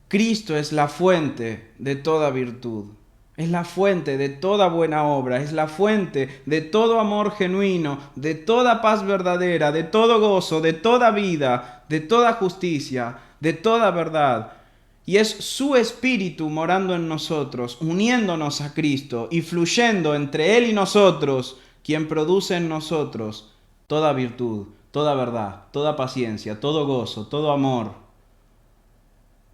Cristo es la fuente de toda virtud. Es la fuente de toda buena obra, es la fuente de todo amor genuino, de toda paz verdadera, de todo gozo, de toda vida, de toda justicia, de toda verdad. Y es su Espíritu morando en nosotros, uniéndonos a Cristo y fluyendo entre Él y nosotros, quien produce en nosotros toda virtud, toda verdad, toda paciencia, todo gozo, todo amor.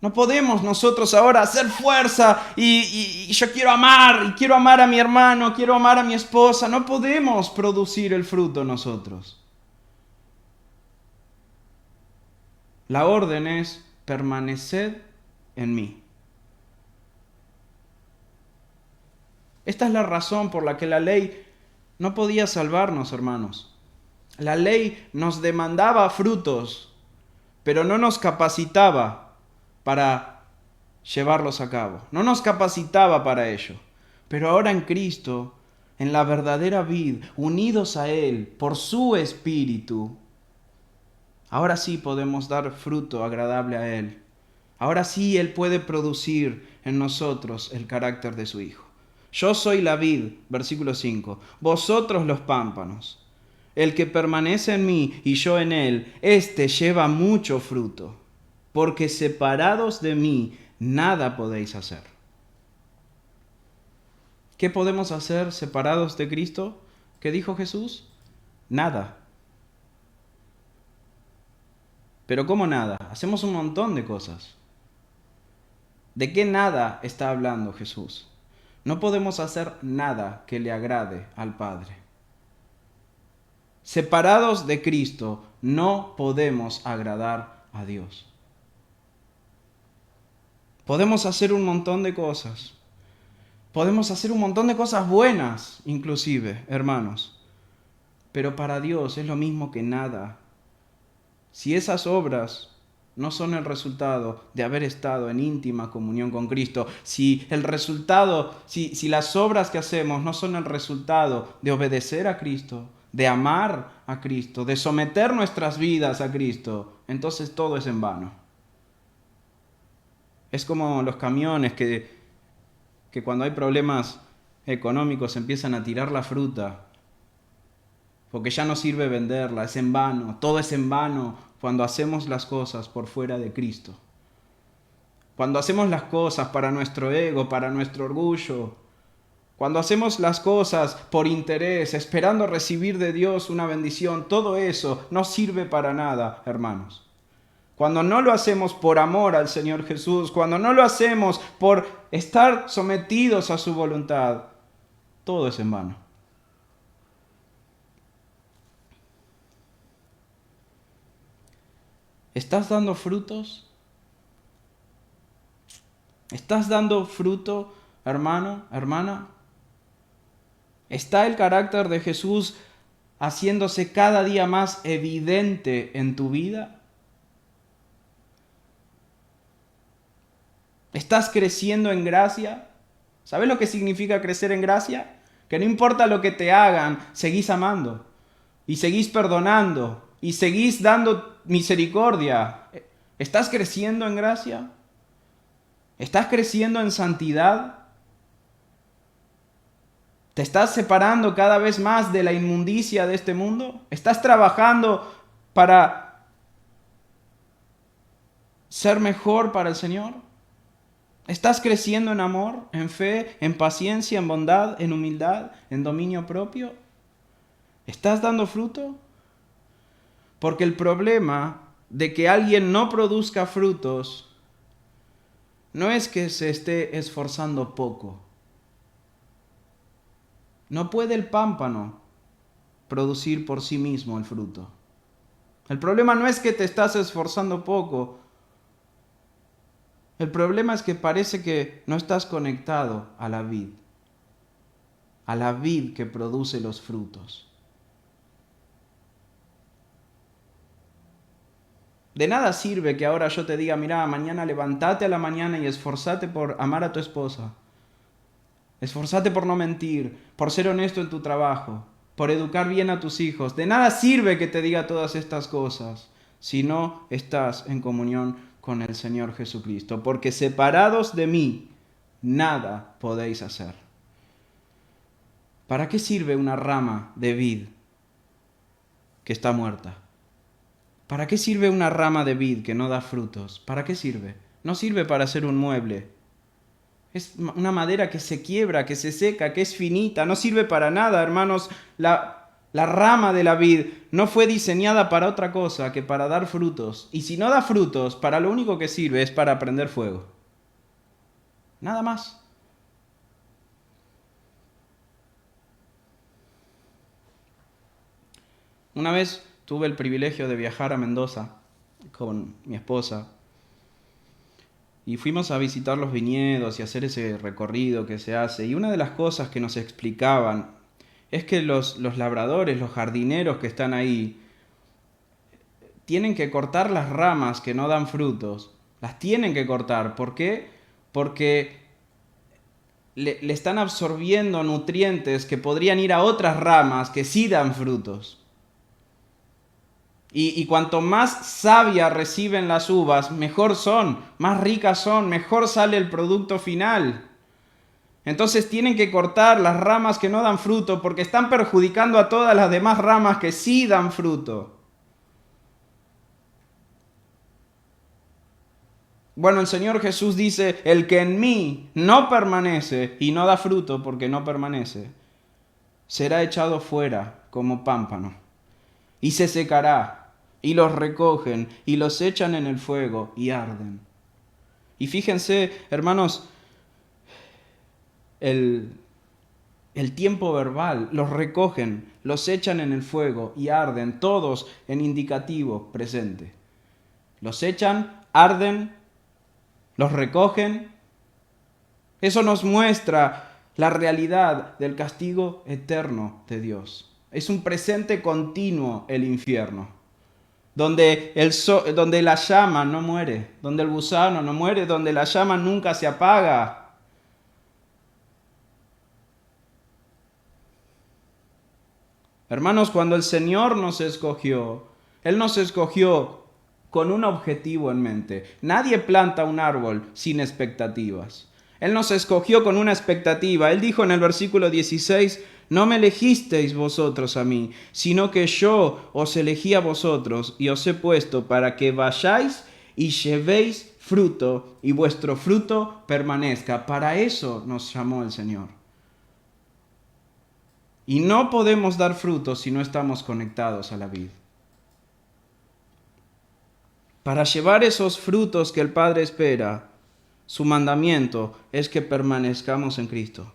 No podemos nosotros ahora hacer fuerza y yo quiero amar a mi hermano, quiero amar a mi esposa. No podemos producir el fruto nosotros. La orden es permaneced en mí. Esta es la razón por la que la ley no podía salvarnos, hermanos. La ley nos demandaba frutos, pero no nos capacitaba para llevarlos a cabo. No nos capacitaba para ello. Pero ahora en Cristo, en la verdadera vid, unidos a Él por su Espíritu, ahora sí podemos dar fruto agradable a Él. Ahora sí Él puede producir en nosotros el carácter de su Hijo. Yo soy la vid, versículo 5, vosotros los pámpanos. El que permanece en mí y yo en él, éste lleva mucho fruto, porque separados de mí nada podéis hacer. ¿Qué podemos hacer separados de Cristo? ¿Qué dijo Jesús? Nada. Pero ¿cómo nada? Hacemos un montón de cosas. ¿De qué nada está hablando Jesús? No podemos hacer nada que le agrade al Padre. Separados de Cristo, no podemos agradar a Dios. Podemos hacer un montón de cosas. Podemos hacer un montón de cosas buenas, inclusive, hermanos. Pero para Dios es lo mismo que nada. Si esas obras no son el resultado de haber estado en íntima comunión con Cristo, si las obras que hacemos no son el resultado de obedecer a Cristo, de amar a Cristo, de someter nuestras vidas a Cristo, entonces todo es en vano. Es como los camiones que cuando hay problemas económicos empiezan a tirar la fruta, porque ya no sirve venderla, es en vano, todo es en vano cuando hacemos las cosas por fuera de Cristo. Cuando hacemos las cosas para nuestro ego, para nuestro orgullo, cuando hacemos las cosas por interés, esperando recibir de Dios una bendición, todo eso no sirve para nada, hermanos. Cuando no lo hacemos por amor al Señor Jesús, cuando no lo hacemos por estar sometidos a su voluntad, todo es en vano. ¿Estás dando frutos? ¿Estás dando fruto, hermano, hermana? ¿Está el carácter de Jesús haciéndose cada día más evidente en tu vida? ¿Estás creciendo en gracia? ¿Sabes lo que significa crecer en gracia? Que no importa lo que te hagan, seguís amando y seguís perdonando y seguís dando misericordia. ¿Estás creciendo en gracia? ¿Estás creciendo en santidad? ¿Te estás separando cada vez más de la inmundicia de este mundo? ¿Estás trabajando para ser mejor para el Señor? ¿Estás creciendo en amor, en fe, en paciencia, en bondad, en humildad, en dominio propio? ¿Estás dando fruto? Porque el problema de que alguien no produzca frutos no es que se esté esforzando poco. No puede el pámpano producir por sí mismo el fruto. El problema no es que te estás esforzando poco. El problema es que parece que no estás conectado a la vid que produce los frutos. De nada sirve que ahora yo te diga, mira, mañana levantate a la mañana y esforzate por amar a tu esposa. Esforzate por no mentir, por ser honesto en tu trabajo, por educar bien a tus hijos. De nada sirve que te diga todas estas cosas si no estás en comunión con el Señor Jesucristo. Porque separados de mí, nada podéis hacer. ¿Para qué sirve una rama de vid que está muerta? ¿Para qué sirve una rama de vid que no da frutos? ¿Para qué sirve? No sirve para hacer un mueble. Es una madera que se quiebra, que se seca, que es finita. No sirve para nada, hermanos. La rama de la vid no fue diseñada para otra cosa que para dar frutos. Y si no da frutos, para lo único que sirve es para prender fuego. Nada más. Una vez tuve el privilegio de viajar a Mendoza con mi esposa. Y fuimos a visitar los viñedos y hacer ese recorrido que se hace. Y una de las cosas que nos explicaban es que los labradores, los jardineros que están ahí, tienen que cortar las ramas que no dan frutos. Las tienen que cortar. ¿Por qué? Porque le están absorbiendo nutrientes que podrían ir a otras ramas que sí dan frutos. Y cuanto más savia reciben las uvas, mejor son, más ricas son, mejor sale el producto final. Entonces tienen que cortar las ramas que no dan fruto porque están perjudicando a todas las demás ramas que sí dan fruto. Bueno, el Señor Jesús dice, el que en mí no permanece y no da fruto porque no permanece, será echado fuera como pámpano, y se secará, y los recogen, y los echan en el fuego, y arden. Y fíjense, hermanos, el tiempo verbal, los recogen, los echan en el fuego, y arden, todos en indicativo presente. Los echan, arden, los recogen. Eso nos muestra la realidad del castigo eterno de Dios. Es un presente continuo el infierno, donde la llama no muere, donde el gusano no muere, donde la llama nunca se apaga. Hermanos, cuando el Señor nos escogió, Él nos escogió con un objetivo en mente. Nadie planta un árbol sin expectativas. Él nos escogió con una expectativa. Él dijo en el versículo 16, no me elegisteis vosotros a mí, sino que yo os elegí a vosotros y os he puesto para que vayáis y llevéis fruto y vuestro fruto permanezca. Para eso nos llamó el Señor. Y no podemos dar fruto si no estamos conectados a la vid. Para llevar esos frutos que el Padre espera, su mandamiento es que permanezcamos en Cristo,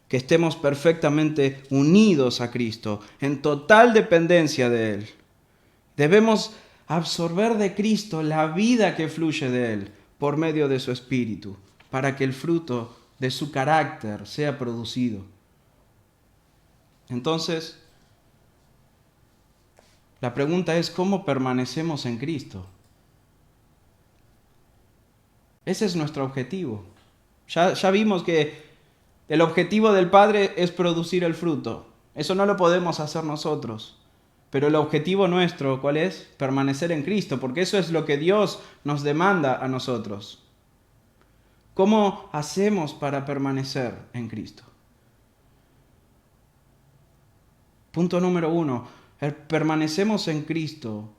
que estemos perfectamente unidos a Cristo, en total dependencia de Él. Debemos absorber de Cristo la vida que fluye de Él por medio de su Espíritu, para que el fruto de su carácter sea producido. Entonces, la pregunta es, ¿cómo permanecemos en Cristo? Ese es nuestro objetivo. Ya vimos que el objetivo del Padre es producir el fruto. Eso no lo podemos hacer nosotros. Pero el objetivo nuestro, ¿cuál es? Permanecer en Cristo, porque eso es lo que Dios nos demanda a nosotros. ¿Cómo hacemos para permanecer en Cristo? Punto número 1. Permanecemos en Cristo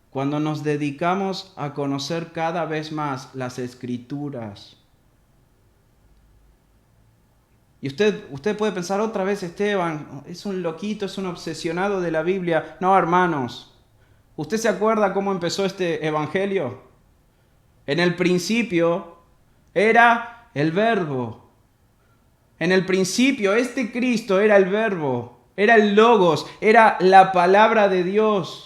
cuando nos dedicamos a conocer cada vez más las Escrituras. Y usted puede pensar otra vez, Esteban, es un loquito, es un obsesionado de la Biblia. No, hermanos, ¿usted se acuerda cómo empezó este evangelio? En el principio era el Verbo. En el principio este Cristo era el Verbo, era el Logos, era la palabra de Dios.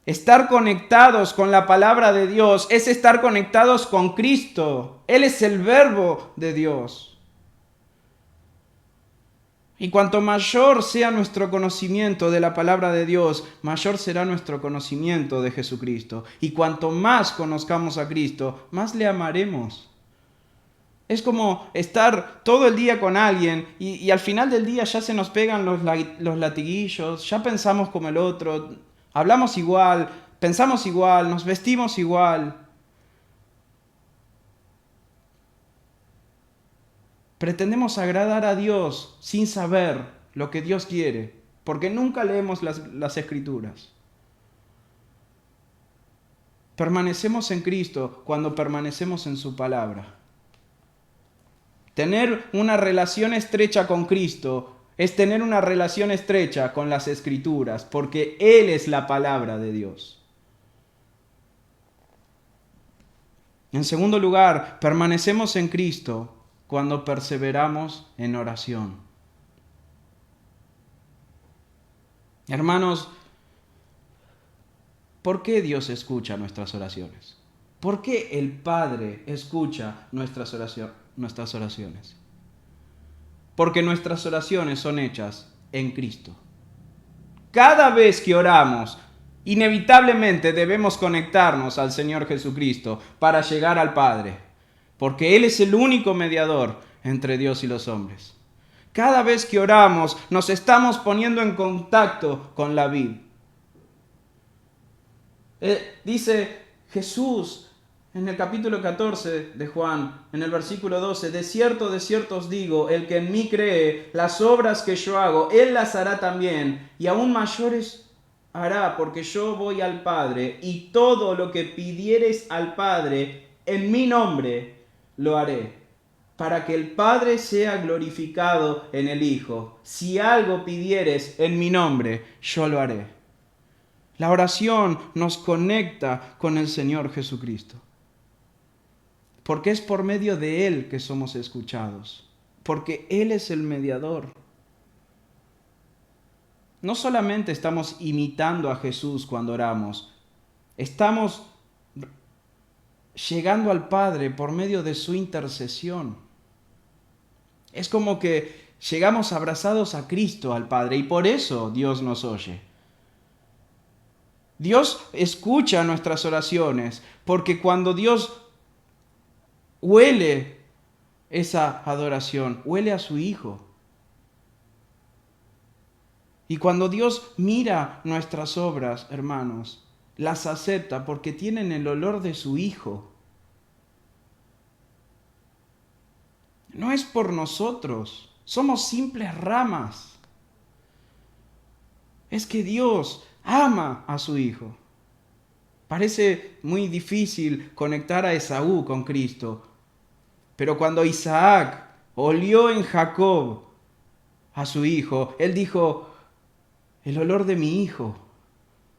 Estar conectados con la palabra de Dios es estar conectados con Cristo. Él es el Verbo de Dios. Y cuanto mayor sea nuestro conocimiento de la palabra de Dios, mayor será nuestro conocimiento de Jesucristo. Y cuanto más conozcamos a Cristo, más le amaremos. Es como estar todo el día con alguien y al final del día ya se nos pegan los latiguillos, ya pensamos como el otro, hablamos igual, pensamos igual, nos vestimos igual. Pretendemos agradar a Dios sin saber lo que Dios quiere, porque nunca leemos las Escrituras. Permanecemos en Cristo cuando permanecemos en su palabra. Tener una relación estrecha con Cristo es tener una relación estrecha con las Escrituras, porque Él es la palabra de Dios. En segundo lugar, permanecemos en Cristo cuando perseveramos en oración. Hermanos, ¿por qué Dios escucha nuestras oraciones? ¿Por qué el Padre escucha nuestras oraciones? Porque nuestras oraciones son hechas en Cristo. Cada vez que oramos, inevitablemente debemos conectarnos al Señor Jesucristo para llegar al Padre, porque Él es el único mediador entre Dios y los hombres. Cada vez que oramos, nos estamos poniendo en contacto con la vid. Dice Jesús en el capítulo 14 de Juan, en el versículo 12, de cierto os digo, el que en mí cree, las obras que yo hago, Él las hará también, y aún mayores hará, porque yo voy al Padre, y todo lo que pidiereis al Padre en mi nombre, lo haré, para que el Padre sea glorificado en el Hijo. Si algo pidieres en mi nombre, yo lo haré. La oración nos conecta con el Señor Jesucristo, porque es por medio de Él que somos escuchados, porque Él es el mediador. No solamente estamos imitando a Jesús cuando oramos, estamos llegando al Padre por medio de su intercesión. Es como que llegamos abrazados a Cristo al Padre y por eso Dios nos oye. Dios escucha nuestras oraciones porque cuando Dios huele esa adoración, huele a su Hijo. Y cuando Dios mira nuestras obras, hermanos, las acepta porque tienen el olor de su Hijo. No es por nosotros, somos simples ramas. Es que Dios ama a su Hijo. Parece muy difícil conectar a Esaú con Cristo, pero cuando Isaac olió en Jacob a su hijo, él dijo, el olor de mi hijo,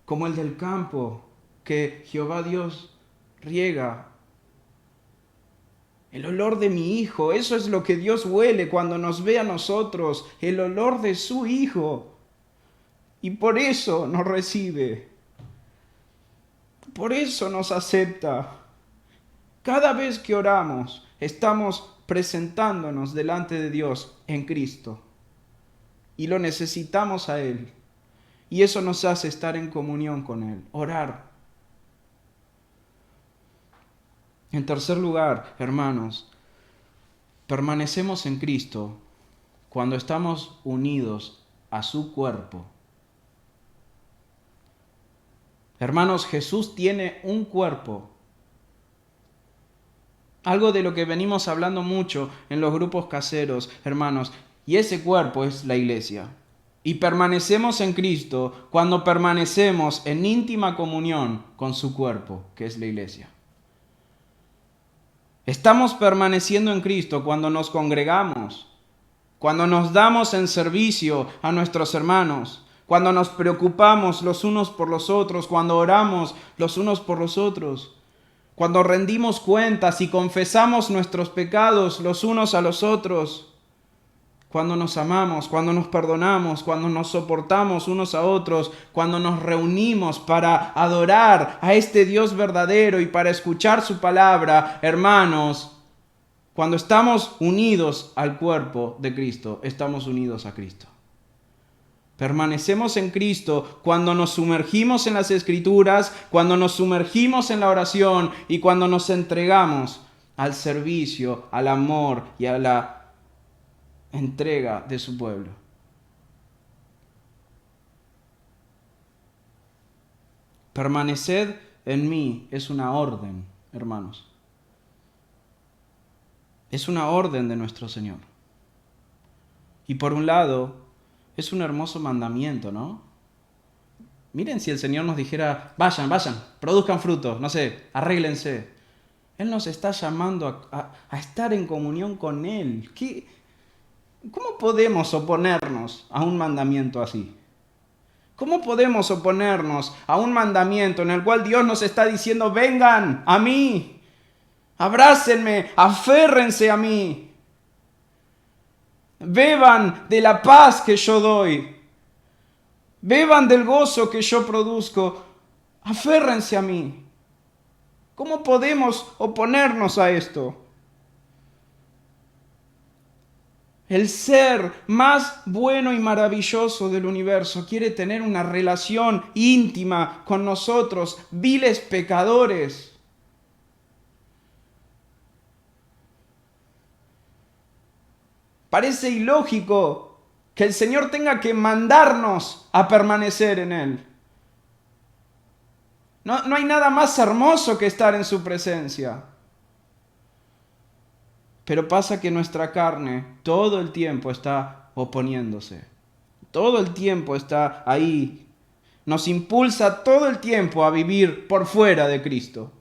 como el del campo que Jehová Dios riega. El olor de mi hijo, eso es lo que Dios huele cuando nos ve a nosotros, el olor de su hijo. Y por eso nos recibe, por eso nos acepta. Cada vez que oramos, estamos presentándonos delante de Dios en Cristo. Y lo necesitamos a Él. Y eso nos hace estar en comunión con Él, orar. En tercer lugar, hermanos, permanecemos en Cristo cuando estamos unidos a su cuerpo. Hermanos, Jesús tiene un cuerpo. Algo de lo que venimos hablando mucho en los grupos caseros, hermanos, y ese cuerpo es la iglesia. Y permanecemos en Cristo cuando permanecemos en íntima comunión con su cuerpo, que es la iglesia. Estamos permaneciendo en Cristo cuando nos congregamos, cuando nos damos en servicio a nuestros hermanos, cuando nos preocupamos los unos por los otros, cuando oramos los unos por los otros, cuando rendimos cuentas y confesamos nuestros pecados los unos a los otros, cuando nos amamos, cuando nos perdonamos, cuando nos soportamos unos a otros, cuando nos reunimos para adorar a este Dios verdadero y para escuchar su palabra, hermanos, cuando estamos unidos al cuerpo de Cristo, estamos unidos a Cristo. Permanecemos en Cristo cuando nos sumergimos en las Escrituras, cuando nos sumergimos en la oración y cuando nos entregamos al servicio, al amor y a la entrega de su pueblo. Permaneced en mí es una orden, hermanos. Es una orden de nuestro Señor. Y por un lado, es un hermoso mandamiento, ¿no? Miren si el Señor nos dijera, vayan, produzcan frutos, no sé, arréglense. Él nos está llamando a estar en comunión con Él. ¿Cómo podemos oponernos a un mandamiento así? ¿Cómo podemos oponernos a un mandamiento en el cual Dios nos está diciendo, vengan a mí, abrácenme, aférrense a mí, beban de la paz que yo doy, beban del gozo que yo produzco, aférrense a mí? ¿Cómo podemos oponernos a esto? El ser más bueno y maravilloso del universo quiere tener una relación íntima con nosotros, viles pecadores. Parece ilógico que el Señor tenga que mandarnos a permanecer en Él. No hay nada más hermoso que estar en su presencia. Pero pasa que nuestra carne todo el tiempo está oponiéndose. Todo el tiempo está ahí. Nos impulsa todo el tiempo a vivir por fuera de Cristo.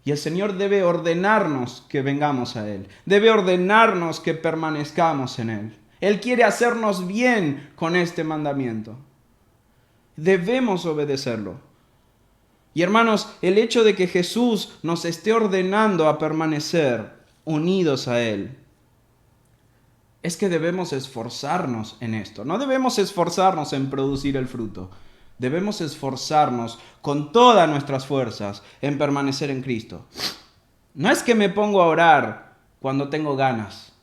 Y el Señor debe ordenarnos que vengamos a Él. Debe ordenarnos que permanezcamos en Él. Él quiere hacernos bien con este mandamiento. Debemos obedecerlo. Y hermanos, el hecho de que Jesús nos esté ordenando a permanecer unidos a Él, es que debemos esforzarnos en esto. No debemos esforzarnos en producir el fruto. Debemos esforzarnos con todas nuestras fuerzas en permanecer en Cristo. No es que me pongo a orar cuando tengo ganas,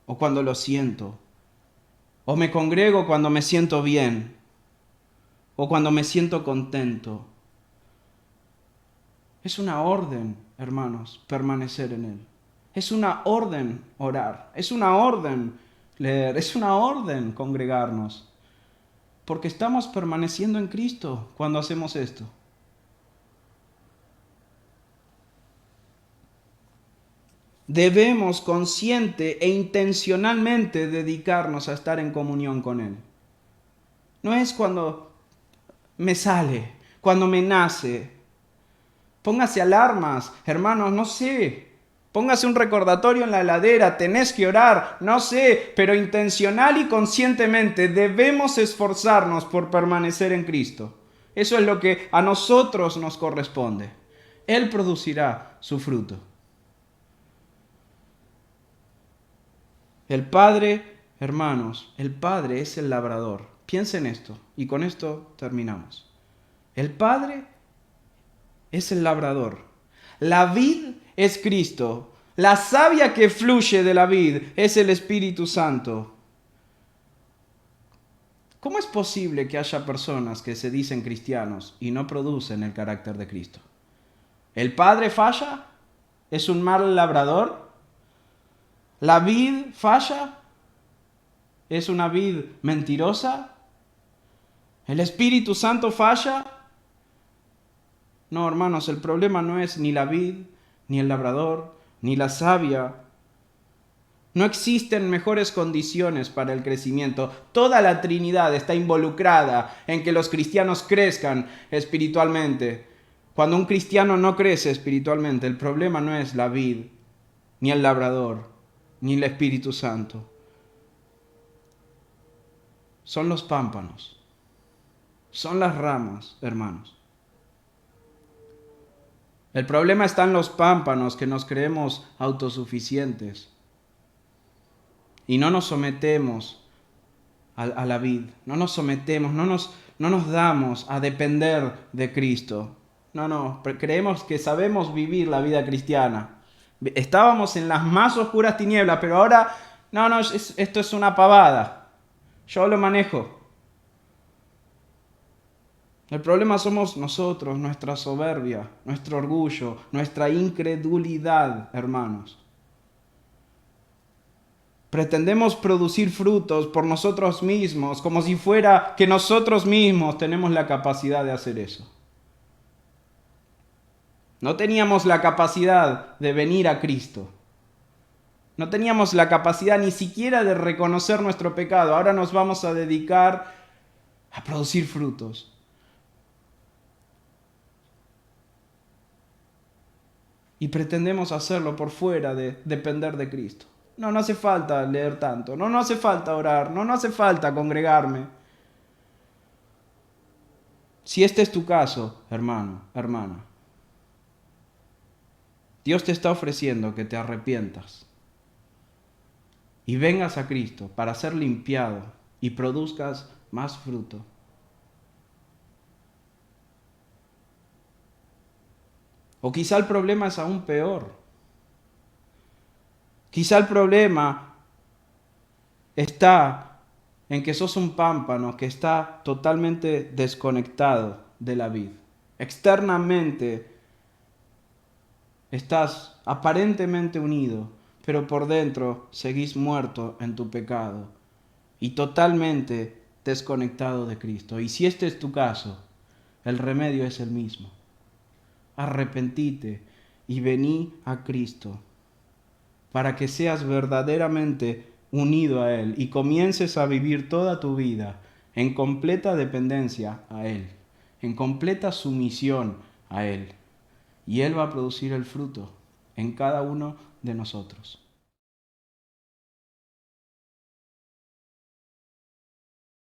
o cuando lo siento, o me congrego cuando me siento bien, o cuando me siento contento. Es una orden, hermanos, permanecer en Él. Es una orden orar, es una orden leer, es una orden congregarnos. Porque estamos permaneciendo en Cristo cuando hacemos esto. Debemos consciente e intencionalmente dedicarnos a estar en comunión con Él. No es cuando me sale, cuando me nace. Póngase alarmas, hermanos, no sé. Póngase un recordatorio en la heladera, tenés que orar, no sé, pero intencional y conscientemente debemos esforzarnos por permanecer en Cristo. Eso es lo que a nosotros nos corresponde. Él producirá su fruto. El Padre, hermanos, el Padre es el labrador. Piensen esto y con esto terminamos. El Padre es el labrador. La vid es Cristo. La savia que fluye de la vid es el Espíritu Santo. ¿Cómo es posible que haya personas que se dicen cristianos y no producen el carácter de Cristo? ¿El Padre falla? ¿Es un mal labrador? ¿La vid falla? ¿Es una vid mentirosa? ¿El Espíritu Santo falla? No, hermanos, el problema no es ni la vid, ni el labrador, ni la savia. No existen mejores condiciones para el crecimiento. Toda la Trinidad está involucrada en que los cristianos crezcan espiritualmente. Cuando un cristiano no crece espiritualmente, el problema no es la vid, ni el labrador, ni el Espíritu Santo. Son los pámpanos. Son las ramas, hermanos. El problema está en los pámpanos, que nos creemos autosuficientes y no nos sometemos a la vid, no nos sometemos, no nos damos a depender de Cristo. No, creemos que sabemos vivir la vida cristiana. Estábamos en las más oscuras tinieblas, pero ahora, esto es una pavada. Yo lo manejo. El problema somos nosotros, nuestra soberbia, nuestro orgullo, nuestra incredulidad, hermanos. Pretendemos producir frutos por nosotros mismos, como si fuera que nosotros mismos tenemos la capacidad de hacer eso. No teníamos la capacidad de venir a Cristo. No teníamos la capacidad ni siquiera de reconocer nuestro pecado. Ahora nos vamos a dedicar a producir frutos. Y pretendemos hacerlo por fuera de depender de Cristo. No hace falta leer tanto, no hace falta orar, no hace falta congregarme. Si este es tu caso, hermano, hermana, Dios te está ofreciendo que te arrepientas y vengas a Cristo para ser limpiado y produzcas más fruto. O quizá el problema es aún peor. Quizá el problema está en que sos un pámpano que está totalmente desconectado de la vid. Externamente estás aparentemente unido, pero por dentro seguís muerto en tu pecado y totalmente desconectado de Cristo. Y si este es tu caso, el remedio es el mismo. Arrepentite y vení a Cristo para que seas verdaderamente unido a Él y comiences a vivir toda tu vida en completa dependencia a Él, en completa sumisión a Él. y Él va a producir el fruto en cada uno de nosotros.